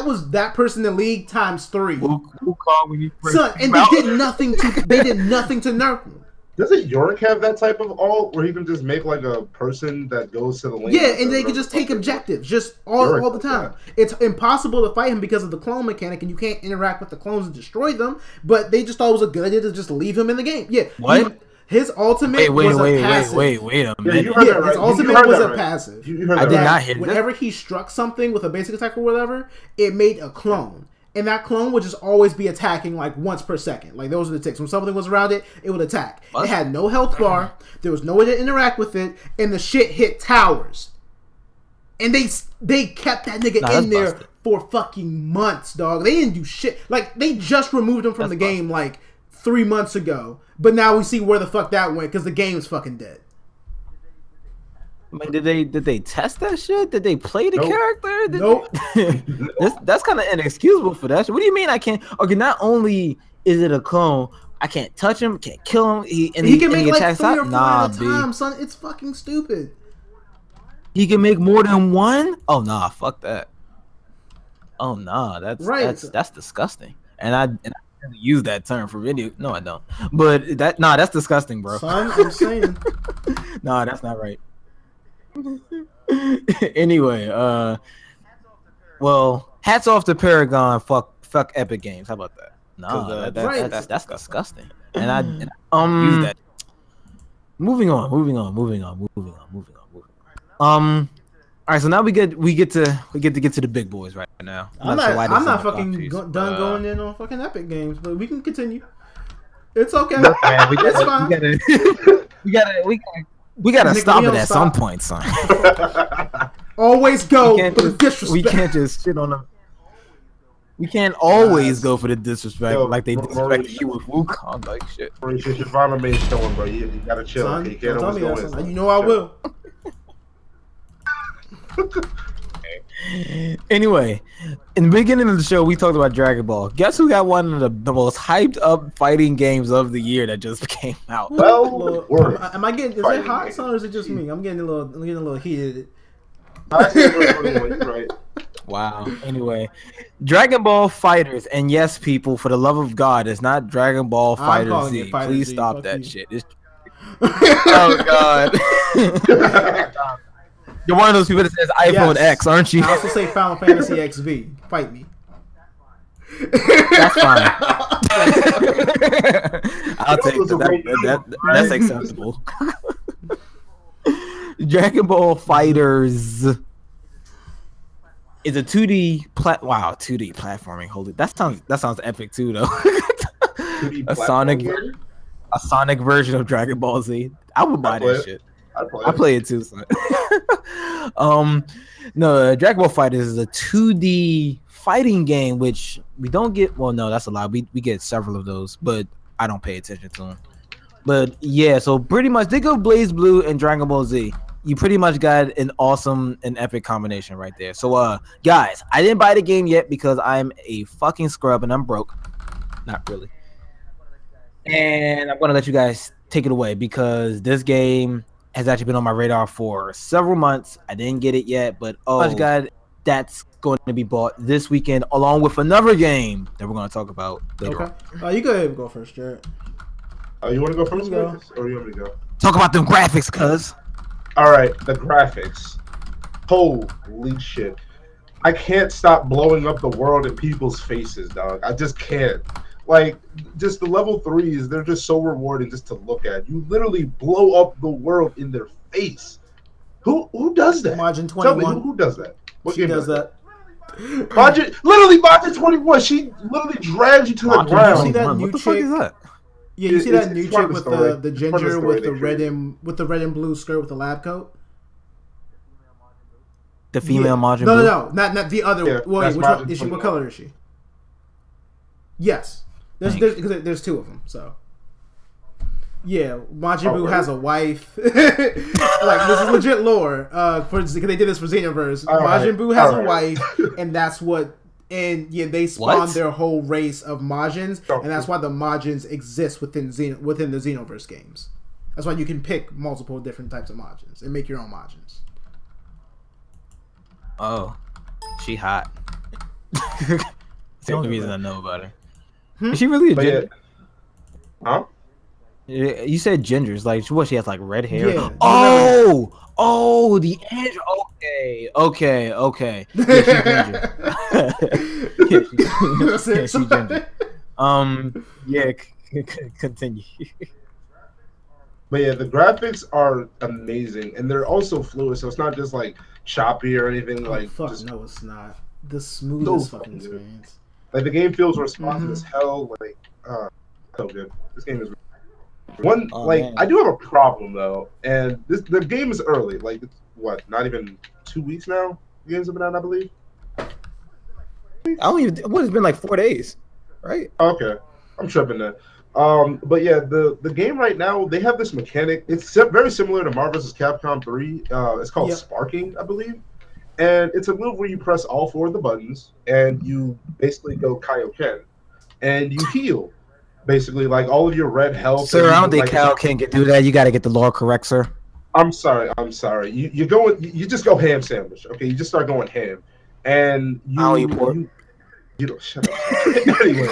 was that person in League times 3. Wukong when you son, and they did nothing to nerf him. Doesn't Yorick have that type of ult where he can just make like a person that goes to the lane? Yeah, and they can just take objectives just all the time. It's impossible to fight him because of the clone mechanic, and you can't interact with the clones and destroy them. But they just thought it was a good idea to just leave him in the game. Yeah, what? His ultimate was a passive. Wait a minute. His ultimate was a passive. I did not hear that. Whenever he struck something with a basic attack or whatever, it made a clone. And that clone would just always be attacking like once per second. Like those are the ticks. When something was around it, it would attack. What? It had no health bar. There was no way to interact with it. And the shit hit towers. And they kept that nigga in there for fucking months, dog. They didn't do shit. Like they just removed him from the game like 3 months ago. But now we see where the fuck that went because the game's fucking dead. I mean, did they test that shit? Did they play the character? Nope. That's kind of inexcusable for that shit. What do you mean I can't? Okay, not only is it a clone, I can't touch him, can't kill him. He can make like 3 or 4 at a time, son. It's fucking stupid. He can make more than one? Oh nah, fuck that. Oh nah, that's disgusting. And I use that term for video. No, I don't. But that's disgusting, bro. Son, I'm saying. Nah, that's not right. Anyway, well, hats off to Paragon. Fuck Epic Games. How about that? No, that's disgusting. And I use that. Moving on. All right, so now we get to get to the big boys right now. I'm not fucking done going in on fucking Epic Games, but we can continue. It's okay. It's fine. We gotta stop it at some point, son. Always go for the disrespect. We can't just shit on them. We can't always go for the disrespect like they disrespected you with Wukong, like shit. Maurice, your farmer made showing, bro. You gotta chill. Son, okay? You can't always go in. You know I will. Anyway, in the beginning of the show, we talked about Dragon Ball. Guess who got one of the most hyped up fighting games of the year that just came out? Well, am I getting? Is it hot, son, or is it just me? I'm getting a little heated. Right. Wow. Anyway, Dragon Ball Fighters, and yes, people, for the love of God, it's not Dragon Ball Fighter Z. Please stop that shit. Oh God. You're one of those people that says iPhone X, aren't you? I also say Final Fantasy XV. Fight me. That's fine. I'll take that. That's acceptable. Dragon Ball Fighters is a 2D 2D platforming. Holy, that sounds epic too, though. a Sonic version of Dragon Ball Z. I would buy that shit. I play it too, son. No, Dragon Ball Fighters is a 2D fighting game, which we don't get. Well, no, that's a lie. We get several of those, but I don't pay attention to them. But yeah, so pretty much they go Blaze Blue and Dragon Ball Z. You pretty much got an awesome and epic combination right there. So, guys, I didn't buy the game yet because I'm a fucking scrub and I'm broke. Not really. And I'm gonna let you guys take it away because this game has actually been on my radar for several months. I didn't get it yet, but God, that's going to be bought this weekend along with another game that we're going to talk about later on. You go ahead and go first, Jared. You want to go first, or you want me to go? Talk about them graphics, cuz. All right, the graphics. Holy shit. I can't stop blowing up the world in people's faces, dog. I just can't. Like, just the level 3s, they're just so rewarding just to look at. You literally blow up the world in their face. Who does that? Margin 21. Tell me, who does that? What game does that? Margin 21. She literally drags you to the ground. You see that new what the fuck is that? Yeah, you see that new chick with the ginger with the red and blue skirt with the lab coat. The female Majin Buu? No, not the other. Yeah, well, which one is she? What color is she? Yes, there's two of them. So yeah, Majin Buu has a wife. Like this is legit lore. Because they did this for Xenoverse. Majin Buu has a wife, and that's what. And yeah, they spawned their whole race of Majins, and that's why the Majins exist within the Xenoverse games. That's why you can pick multiple different types of Majins and make your own Majins. Oh, she hot. That's the only reason I know about her. Is she really a ginger? Huh? You said gingers. Like, what? She has like red hair. Yeah. Oh, the Andrew. Okay. Yeah, she's ginger. She's ginger. Yeah. Continue. But yeah, the graphics are amazing, and they're also fluid, so it's not just like choppy or anything. No, it's not. The smoothest fucking experience. Like the game feels responsive as hell. Like, so good. This game is one. Man. I do have a problem though, and the game is early. Like, it's, what? Not even 2 weeks now. The games have been out, I believe. It's been like 4 days, right? Okay, I'm tripping that. But yeah, the game right now, they have this mechanic. It's very similar to Marvel vs. Capcom 3. It's called Sparking, I believe. And it's a move where you press all 4 of the buttons and you basically go Kaioken. And you heal. Basically, like all of your red health. Sir, I don't think Kaioken can do that. You got to get the lore correct, sir. I'm sorry. You just go ham sandwich. Okay, you just start going ham. And you don't shut up. Anyway,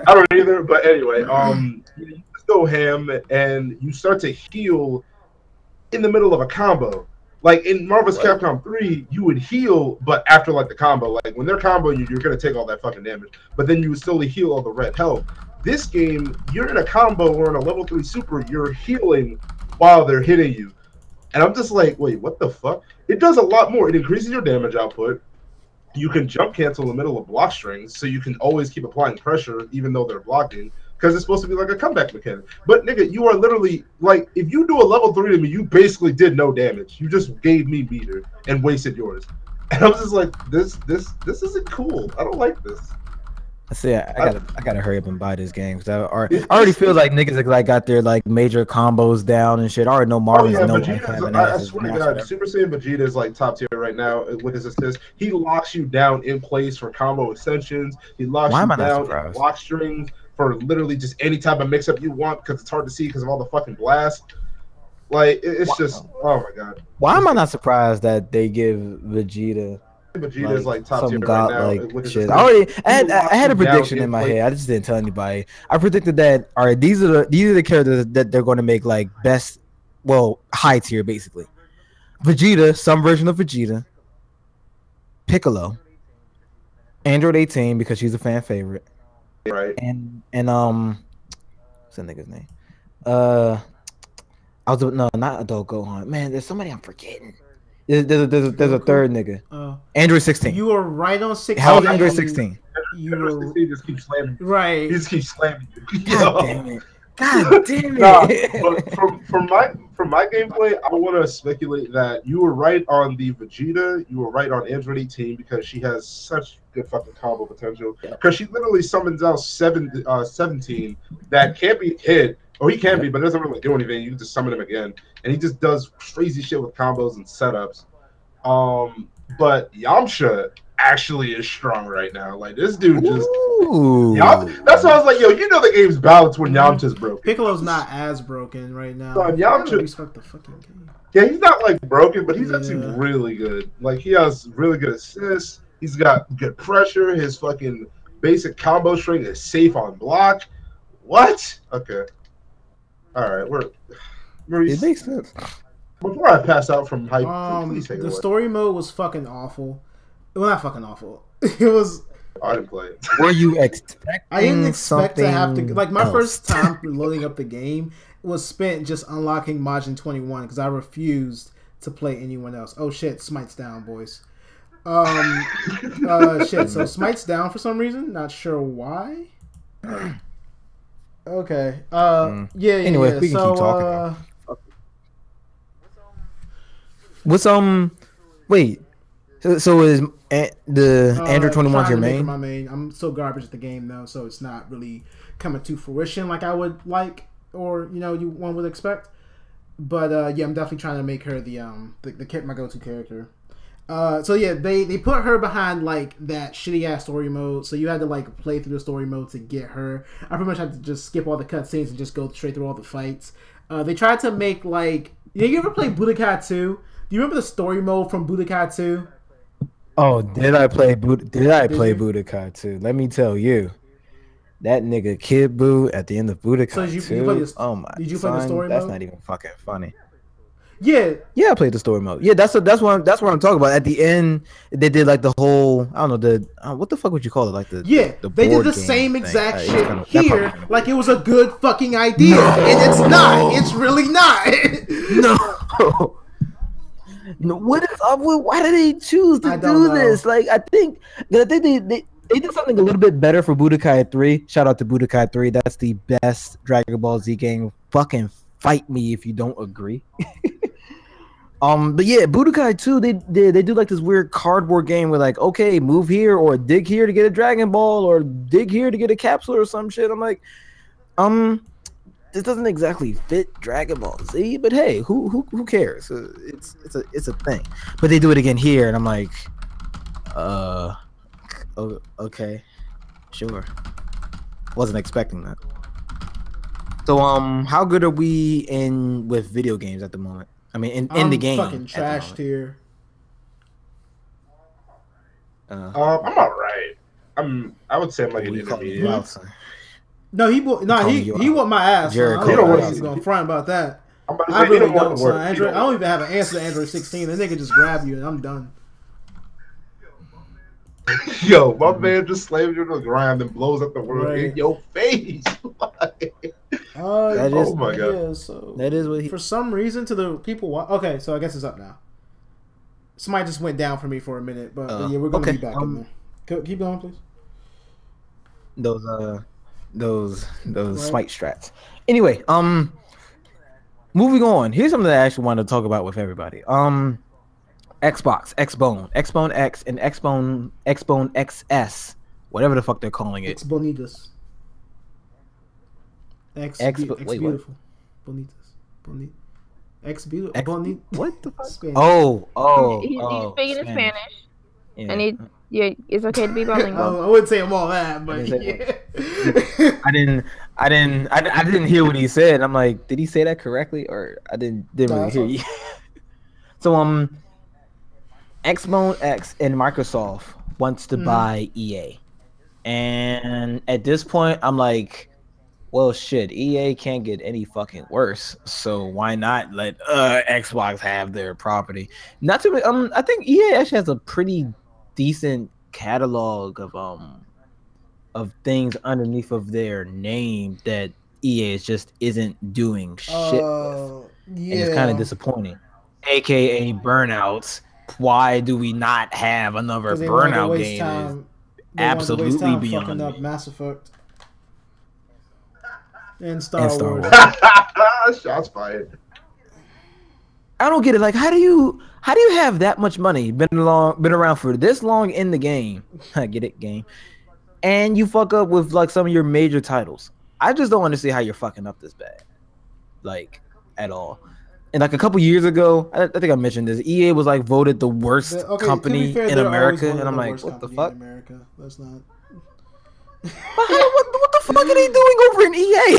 I don't either. But anyway, you just go ham and you start to heal in the middle of a combo. Like in Marvel vs. Capcom 3, you would heal, but after like the combo, like when they're combo, you're gonna take all that fucking damage. But then you would slowly heal all the red health. This game, you're in a combo or in a level 3 super, you're healing while they're hitting you. And I'm just like, wait, what the fuck? It does a lot more. It increases your damage output. You can jump cancel in the middle of block strings, so you can always keep applying pressure even though they're blocking, because it's supposed to be like a comeback mechanic. But nigga, you are literally like, if you do a level 3 to me, you basically did no damage. You just gave me meter and wasted yours. And I was just like, this isn't cool. I don't like this. I say I gotta hurry up and buy this game because I already feel like niggas like got their like major combos down and shit. I already know Marvin's I swear to God, Super Saiyan Vegeta is like top tier right now with his assist. He locks you down in place for combo extensions. He locks you down in block strings for literally just any type of mix-up you want because it's hard to see because of all the fucking blast. Like, it's just, oh my God. Why am I not surprised that they give Vegeta is like top tier right now. Like shit. I had a prediction in my head. I just didn't tell anybody. I predicted that these are the characters that they're going to make like best, high tier basically. Vegeta, some version of Vegeta, Piccolo, Android 18 because she's a fan favorite, right? And what's that nigga's name? Not Adult Gohan. Man, there's somebody I'm forgetting. There's a third nigga. Android 16. You were right on 16. How's Android 16? Android 16 just keeps slamming. Right. He just keeps slamming you. God damn it. God damn it. But from my gameplay, I want to speculate that you were right on the Vegeta. You were right on Android 18 because she has such good fucking combo potential. Because she literally summons out 17 that can't be hit. Oh, he can be, but it doesn't really do anything. You can just summon him again. And he just does crazy shit with combos and setups. But Yamcha actually is strong right now. Like, this dude just... that's why I was like, yo, you know the game's balanced when Yamcha's broken. Piccolo's not as broken right now. Yamcha... Respect the fucking game. Yeah, he's not, like, broken, but he's actually really good. Like, he has really good assists. He's got good pressure. His fucking basic combo string is safe on block. What? Okay. All right, Maurice, it makes sense. Before I pass out from hype, please take it away. The story mode was fucking awful. Well, not fucking awful. It was. I didn't play it. Were you expecting? I didn't expect to have to. Like, my first time loading up the game was spent just unlocking Majin 21 because I refused to play anyone else. Oh shit, Smite's down, boys. Shit. So Smite's down for some reason. Not sure why. Okay. Yeah. Anyway, we can keep talking. What's Wait. So is the Android 21 your main? My main. I'm so garbage at the game though, so it's not really coming to fruition like I would like, or one would expect. But yeah, I'm definitely trying to make her my go-to character. So yeah, they put her behind like that shitty ass story mode. So you had to like play through the story mode to get her. I pretty much had to just skip all the cutscenes and just go straight through all the fights. They tried to make like. You ever play Budokai 2? Do you remember the story mode from Budokai 2? Oh, did I play Budokai 2? Let me tell you. That nigga Kid Buu at the end of Budokai 2. Oh my! Did you play the story mode? That's not even fucking funny. Yeah, I played the story mode. Yeah, that's what I'm talking about. At the end, they did like the whole I don't know what the fuck would you call it, like the they did the same exact shit here, like it was a good fucking idea, and it's not. It's really not. No, what is up with? Why did they choose to do this? Like, I think they did something a little bit better for Budokai 3. Shout out to Budokai 3. That's the best Dragon Ball Z game. Fucking fight me if you don't agree. But yeah, Budokai 2, they do like this weird cardboard game where like, okay, move here or dig here to get a Dragon Ball or dig here to get a capsule or some shit. I'm like, this doesn't exactly fit Dragon Ball Z, but hey, who cares? It's a thing. But they do it again here, and I'm like, okay, sure. Wasn't expecting that. So how good are we with video games at the moment? I mean, in the game. I'm fucking trashed here. I'm alright. I would say I'm like an intermediate. No, he whooped my ass. Jared, I don't know what he's going to front about that. I really don't, son. Android, I don't even have an answer to Android 16. That nigga just grab you and I'm done. Yo, my man just slams you to the ground and blows up the world in your face. Oh my god. Yeah, so that is what for some reason to the people. Okay, so I guess it's up now. Somebody just went down for me for a minute, but yeah, we're going to be back in there. Keep going, please. Those smite strats. Anyway, moving on. Here's something that I actually wanted to talk about with everybody. Xbox, Xbone X, and Xbone XS, whatever the fuck they're calling it. Xbonitas. Beautiful. Bonitas. X beautiful. Bonita. What the fuck? Spanish. He's speaking in Spanish. Yeah. And it's okay to be bilingual. I wouldn't say I'm all that, but yeah. I didn't hear what he said. I'm like, did he say that correctly, or I didn't really hear you? So Xbone X and Microsoft wants to buy EA, and at this point, I'm like, well, shit, EA can't get any fucking worse, so why not let Xbox have their property? Not to I think EA actually has a pretty decent catalog of things underneath of their name that EA just isn't doing shit with. Yeah. And it's kind of disappointing. AKA Burnouts. Why do we not have another Burnout game? Absolutely beyond up Mass Effect and Star Wars. Shots fired. I don't get it. Like, how do you have that much money, been around for this long in the game? I get it, game. And you fuck up with like some of your major titles. I just don't understand how you're fucking up this bad, like at all. And like a couple years ago, I think I mentioned this. EA was like voted the worst company in America, and I'm like, what the fuck? America. That's not. What the fuck are they doing over in EA?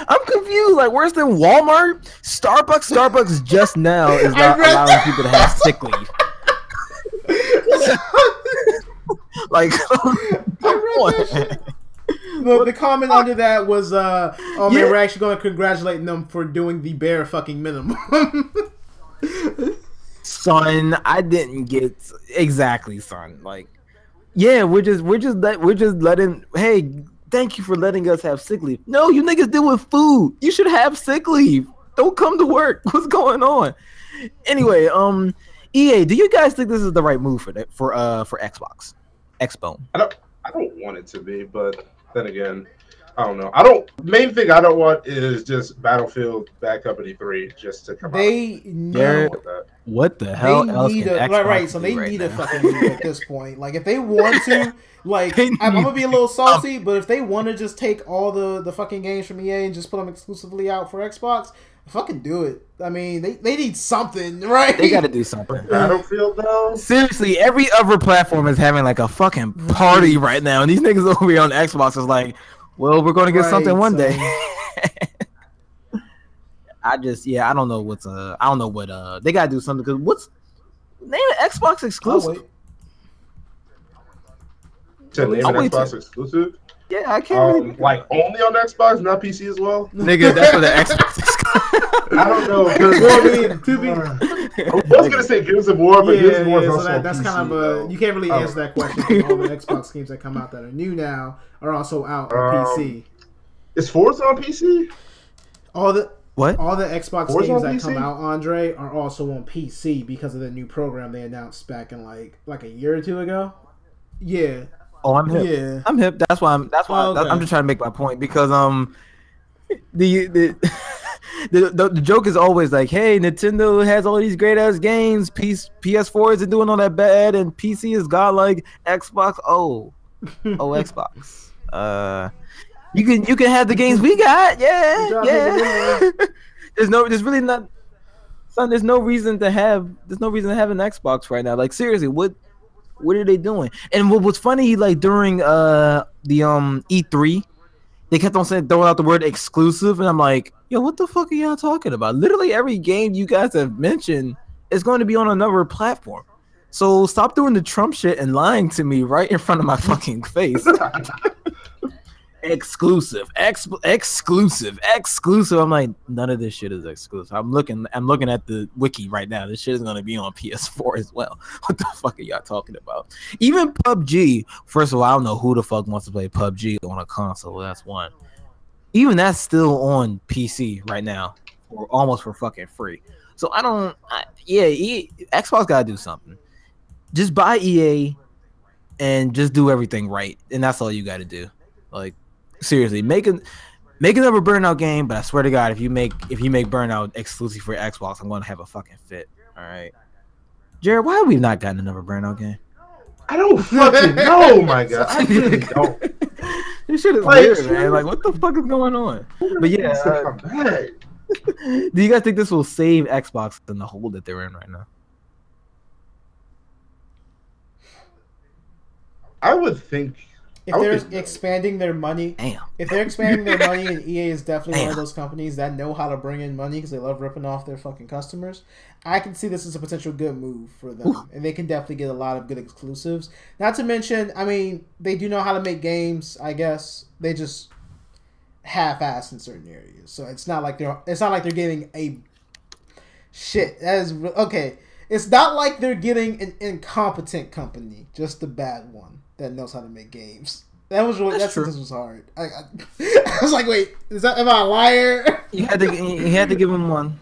I'm confused. Like, worse than Walmart, Starbucks just now is not allowing people to have sick leave. Like, the comment under that was, man, we're actually going to congratulate them for doing the bare fucking minimum. Son, I didn't get exactly, son. Like, yeah, we're just letting. Hey, thank you for letting us have sick leave. No, you niggas deal with food. You should have sick leave. Don't come to work. What's going on? Anyway, EA, do you guys think this is the right move for Xbox? Xbone. I don't want it to be, but then again, I don't know. Main thing I don't want is just Battlefield back up at E3 just to come out. What the hell else can Xbox right. So they need a fucking move at this point. Like if they want to, like I'm gonna be a little salty, but if they want to just take all the fucking games from EA and just put them exclusively out for Xbox, fucking do it. I mean, they need something, right? They got to do something. Battlefield though. Seriously, every other platform is having like a fucking party right now, and these niggas over here on Xbox is like, well, we're going to get something one day. I don't know what they got to do something because name an Xbox exclusive. To name an Xbox exclusive? Yeah, I can't really. Like only on Xbox, not PC as well. Nigga, that's what the Xbox is. I don't know. I was gonna say Gears of War, but Gears of War is also that's PC, kind of you can't really answer that question. All the Xbox games that come out that are new now are also out on PC. Is Forza on PC? All the Xbox Forza games that PC? come out, Andre, are also on PC because of the new program they announced back in like a year or two ago. Yeah. Oh, I'm hip. Yeah. I'm hip. That's why I'm just trying to make my point because the joke is always like, hey, Nintendo has all these great ass games, PS4 isn't doing all that bad, and PC is godlike. Xbox, Xbox. You can have the games we got, yeah. There's no reason to have an Xbox right now. Like seriously, what are they doing? And what was funny, like during the E3, they kept on throwing out the word exclusive, and I'm like, yo, what the fuck are y'all talking about? Literally every game you guys have mentioned is going to be on another platform. So stop doing the Trump shit and lying to me right in front of my fucking face. Exclusive. I'm like, none of this shit is exclusive. I'm looking at the wiki right now. This shit is gonna be on PS4 as well. What the fuck are y'all talking about? Even PUBG. First of all, I don't know who the fuck wants to play PUBG on a console. That's one. Even that's still on PC right now, or almost for fucking free. So Xbox gotta do something. Just buy EA and just do everything right, and that's all you gotta do. Like. Seriously, make another Burnout game, but I swear to God, if you make Burnout exclusive for Xbox, I'm gonna have a fucking fit. All right, Jared, why have we not gotten another Burnout game? I don't fucking know, my God. I really don't. This shit is weird, man. Like, what the fuck is going on? But yeah, do you guys think this will save Xbox in the hole that they're in right now? I would think. If they're expanding their money, and EA is definitely one of those companies that know how to bring in money because they love ripping off their fucking customers, I can see this as a potential good move for them. And they can definitely get a lot of good exclusives. Not to mention, I mean, they do know how to make games, I guess. They just half-ass in certain areas. So it's not like they're getting a shit. That is okay. It's not like they're getting an incompetent company, just a bad one that knows how to make games. That was really this was hard. I was like, wait, am I a liar? You had to give him one.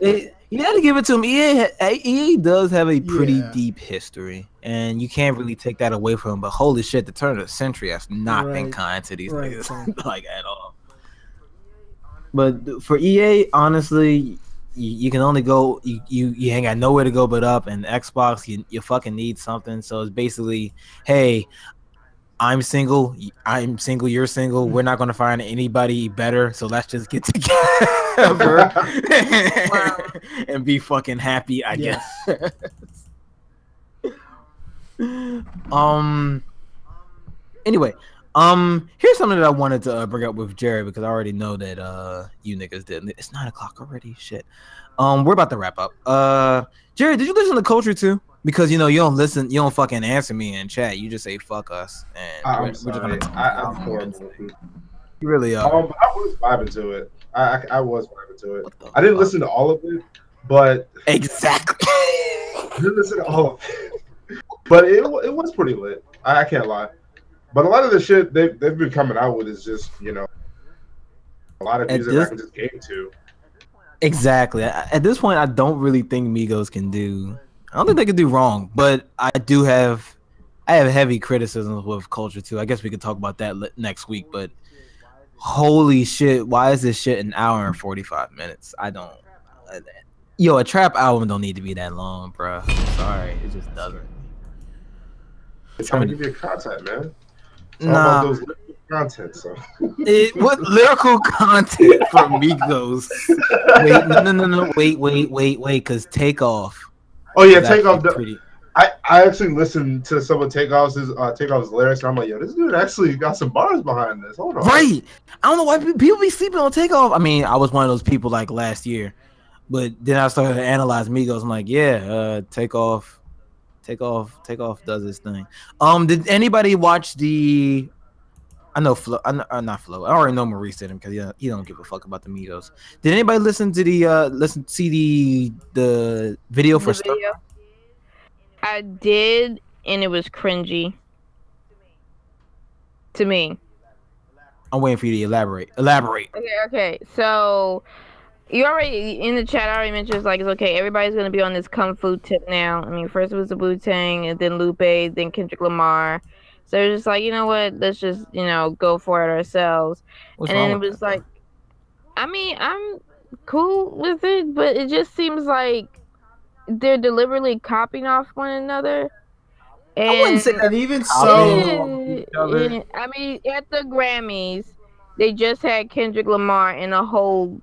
You had to give it to him. EA does have a pretty deep history, and you can't really take that away from him. But holy shit, the turn of the century has not been kind to these niggas, like at all. But for EA, honestly, you can only go. You ain't got nowhere to go but up. And Xbox, you fucking need something. So it's basically, hey, I'm single, you're single. We're not gonna find anybody better, so let's just get together and be fucking happy, I guess. Anyway, here's something that I wanted to bring up with Jared because I already know that you niggas did. It's 9 o'clock already. Shit. We're about to wrap up. Jared, did you listen to Culture too? Because you don't listen, you don't fucking answer me in chat. You just say fuck us, and I'm sorry. I'm horrible. You really are. I was vibing to it. I was vibing to it. I didn't listen to all of it, but exactly. I didn't listen to all of it, but it was pretty lit. I can't lie. But a lot of the shit they've been coming out with is just a lot of music I can just game to. Exactly. At this point, I don't really think Migos can do. I don't think they could do wrong, but I have heavy criticisms with Culture too. I guess we could talk about that next week. But holy shit, why is this shit an hour and 45 minutes? I don't. Yo, a trap album don't need to be that long, bro. I'm sorry, it just doesn't. It's trying to give you content, man. It's all Nah. about those lyrical content, so. What lyrical content from Migos? Wait, no. Wait, because Takeoff. Oh yeah, is Takeoff. actually pretty. I actually listened to some of Takeoff's lyrics, and I'm like, yo, this dude actually got some bars behind this. Hold on. Right. I don't know why people be sleeping on Takeoff. I mean, I was one of those people like last year, but then I started to analyze Migos. I'm like, yeah, Takeoff does this thing. Did anybody watch the? I know Flo. Not Flo. I already know Maurice did him because he don't give a fuck about the Migos. Did anybody listen to see the video for Stuck? I did, and it was cringy. To me. I'm waiting for you to elaborate. Okay. So, you already, in the chat, I already mentioned, it's like, it's okay, everybody's going to be on this Kung Fu tip now. I mean, first it was the Wu-Tang, and then Lupe, then Kendrick Lamar. So, it's just like, you know what, let's just, go for it ourselves. What's and then wrong it was like, I mean, I'm cool with it, but it just seems like they're deliberately copying off one another. And, I wouldn't say that. And even so, I mean, at the Grammys, they just had Kendrick Lamar in a whole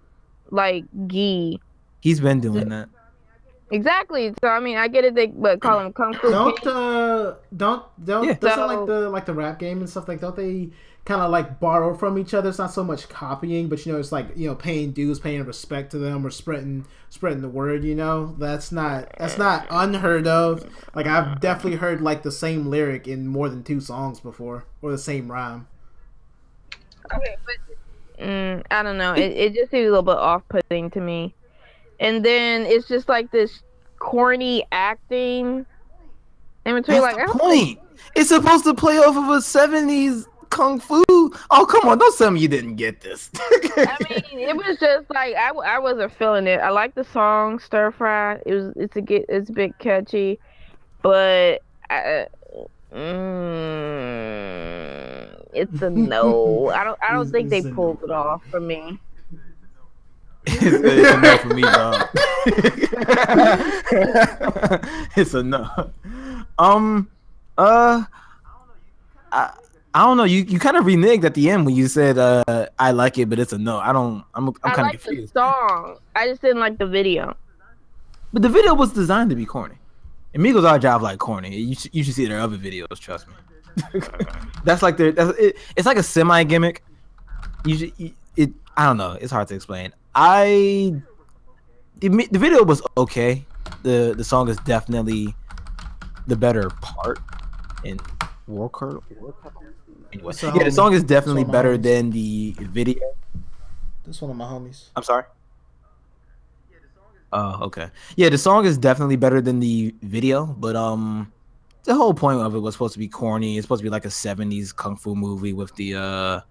gi. He's been doing that. Exactly. So I mean, I get it. They call him Kung Fu. Don't Yeah. doesn't like the rap game and stuff, like, don't they kind of like borrow from each other? It's not so much copying, but it's like, paying dues, paying respect to them, or spreading the word. That's not unheard of. Like, I've definitely heard like the same lyric in more than 2 songs before, or the same rhyme. Okay, but I don't know. It just seems a little bit off-putting to me. And then it's just like this corny acting in between. That's the point. It's supposed to play off of a 70s kung fu. Oh, come on. Don't tell me you didn't get this. I mean, it was just like, I wasn't feeling it. I like the song Stir Fry. It's a bit catchy, but it's a no. I don't think they pulled it off for me. It's a no for me, dog. It's a no. I don't know. You kind of reneged at the end when you said I like it, but it's a no. I'm kind of confused. The song. I just didn't like the video. But the video was designed to be corny. And Migos are job like corny. You should see their other videos. Trust me. That's like it's like a semi gimmick. I don't know. It's hard to explain. The video was okay. The song is definitely the better part in Warcraft. Anyway, the song is definitely better than the video. This one of my homies. I'm sorry. Oh, okay. Yeah, the song is definitely better than the video, but the whole point of it was supposed to be corny. It's supposed to be like a 70s kung fu movie with the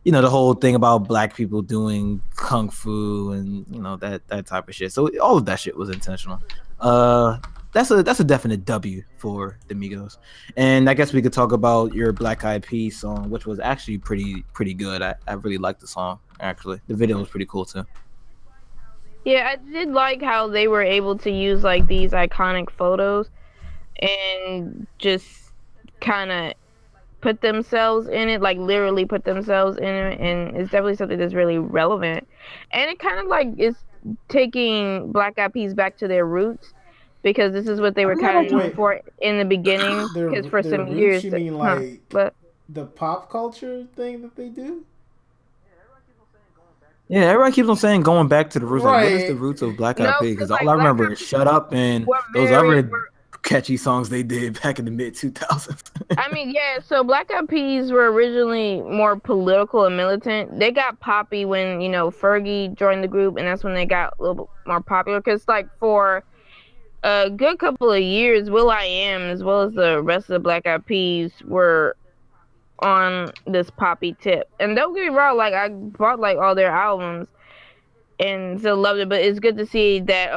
the whole thing about black people doing kung fu and that type of shit. So all of that shit was intentional. That's a definite W for the Migos. And I guess we could talk about your Black Eyed Peas song, which was actually pretty good. I really liked the song, actually. The video was pretty cool too. Yeah, I did like how they were able to use like these iconic photos and just kind of put themselves in it, like literally put themselves in it, and it's definitely something that's really relevant. And it kind of like is taking Black Eyed Peas back to their roots, because this is what they were kind of known for in the beginning. Because for some years, you mean like the pop culture thing that they do? Yeah, everybody keeps on saying going back to the roots. Right. Like, what is the roots of Black Eyed Peas? Because all I remember is "Shut Up" and those other catchy songs they did back in the mid 2000s. I mean, yeah. So Black Eyed Peas were originally more political and militant. They got poppy when Fergie joined the group, and that's when they got a little bit more popular. Because like for a good couple of years, will.i.am as well as the rest of the Black Eyed Peas were on this poppy tip. And don't get me wrong, like I bought like all their albums and still loved it, but it's good to see that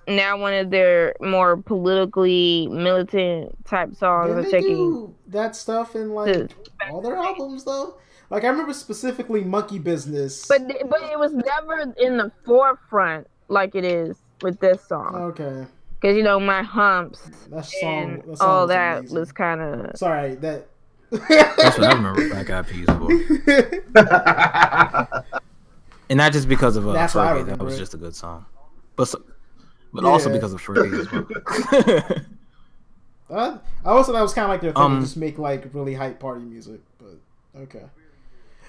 now one of their more politically militant type songs are taking do that stuff in like all their albums though. Like I remember specifically Monkey Business. But it was never in the forefront like it is with this song. Okay. Because you know my humps that song all was that amazing. was kind of. Sorry that. That's what I remember Black Eyed Peas for. And not just because of Fergie, that was just a good song, but also because of Fergie as well. I also that was kind of like their thing to just make like really hype party music, but okay.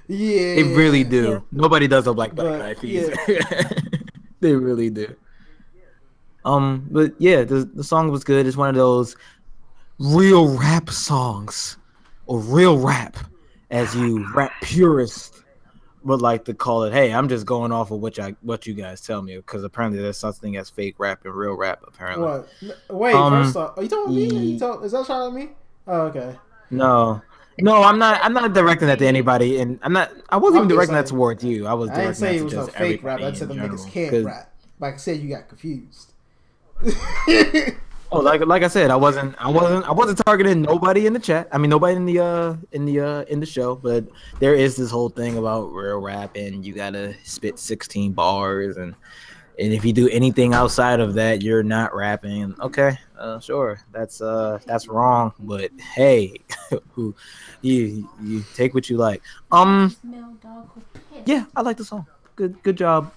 Yeah, they really do. Yeah. Nobody does a Black Eyed Peas. Yeah. They really do. But yeah, the song was good. It's one of those real rap songs, or real rap, as you rap purists would like to call it. Hey, I'm just going off of what you guys tell me, because apparently there's something as fake rap and real rap. Apparently. What? Wait, first off, are you talking me? Is that shot at me? Oh, okay. No, I'm not. I'm not directing that to anybody, and I wasn't even directing that towards you. I was. I didn't say it was no fake rap. I said the niggas can't rap. Like I said, you got confused. Oh, like I said, I wasn't targeting nobody in the chat. I mean, nobody in the show. But there is this whole thing about real rap, and you gotta spit 16 bars, and if you do anything outside of that, you're not rapping. Okay, sure, that's wrong. But hey, you take what you like. Yeah, I like the song. Good job,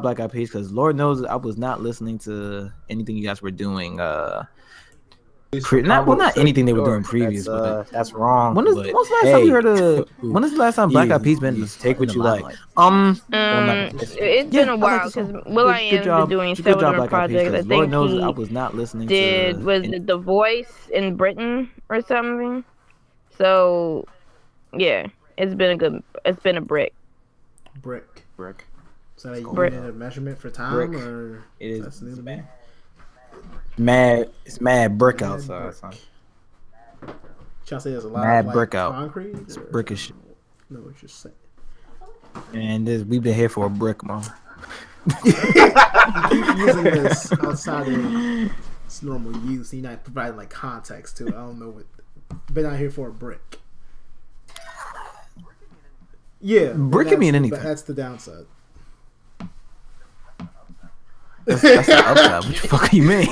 Black Eyed Peas. Because Lord knows I was not listening to anything you guys were doing. Not anything they were doing previous, but that's wrong. When is the last time Black Eyed Peas been? Take what you like. It's been a while because will.i.am been doing several different projects. I think Lord knows I was not listening. Was it The Voice in Britain or something? So yeah, it's been a brick. Brick. So you need a measurement for time, brick. Or it is that's new to me. It's mad brick outside. Trying to say there's a lot mad of brick out. Concrete. It's brickish. No, what you're saying. And we've been here for a brick, man. You keep using this outside of its normal use. You're not providing like context to it. I don't know what. Been out here for a brick. Yeah, brick can mean anything. That's the downside. That's the upside. What the fuck you mean?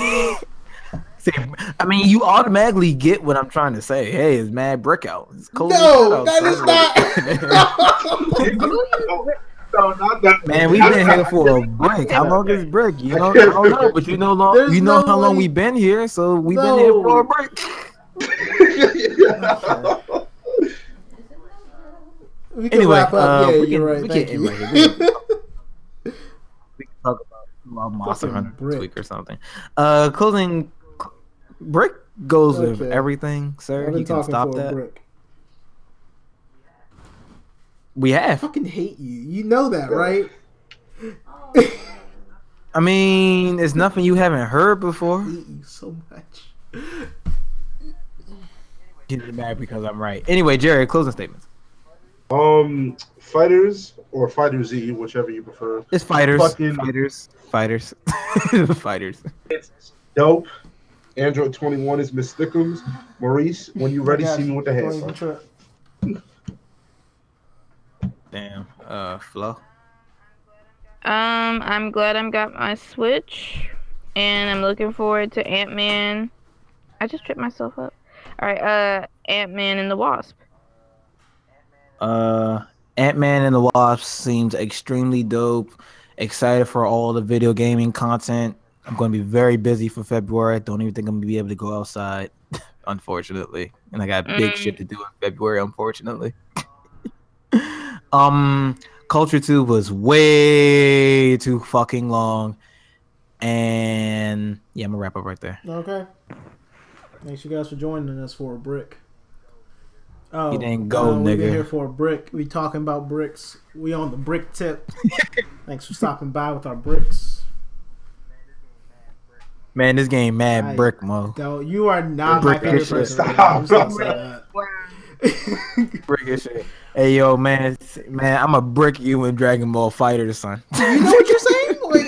See, I mean, you automatically get what I'm trying to say. Hey, it's mad brick out. It's cold. No, that is not. No, not that. Man, we've been here for a brick. How long is brick? You know, I don't know, but you know how long we've been here, so we've been here for a brick. We can wrap up. Yeah, you're right. We Thank can you. We can talk about Monster Hunter this week or something. Closing brick goes with everything, sir. You can stop that. Brick. We have. I fucking hate you. You know that, right? I mean, it's nothing you haven't heard before. I hate you so much. Getting mad because I'm right. Anyway, Jerry, closing statements. Fighters or Fighter Z, whichever you prefer. It's fighters. Fighters. Fighters. It's dope. Android 21 is Miss Thickums. Maurice, when you ready, see me with the hands. Damn. Flo. I'm glad I got my Switch, and I'm looking forward to Ant-Man. I just tripped myself up. All right, Ant-Man and the Wasp. Ant-Man and the Wasp seems extremely dope. Excited for all the video gaming content. I'm going to be very busy for February. I don't even think I'm going to be able to go outside, unfortunately. And I got big shit to do in February, unfortunately. Culture 2 was way too fucking long. And yeah, I'm going to wrap up right there. Okay. Thanks you guys for joining us for a brick. Oh, you didn't go, nigga. We're here for a brick. We talking about bricks. We on the brick tip. Thanks for stopping by with our bricks. Man, this game mad brick, mo. No, you are not brick my favorite person. Stop. Brick as shit. Hey, yo, man, I'm a brick you in Dragon Ball Fighter, son. You know what you're saying? Like,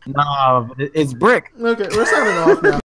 Nah, it's brick. Okay, we're signing off now.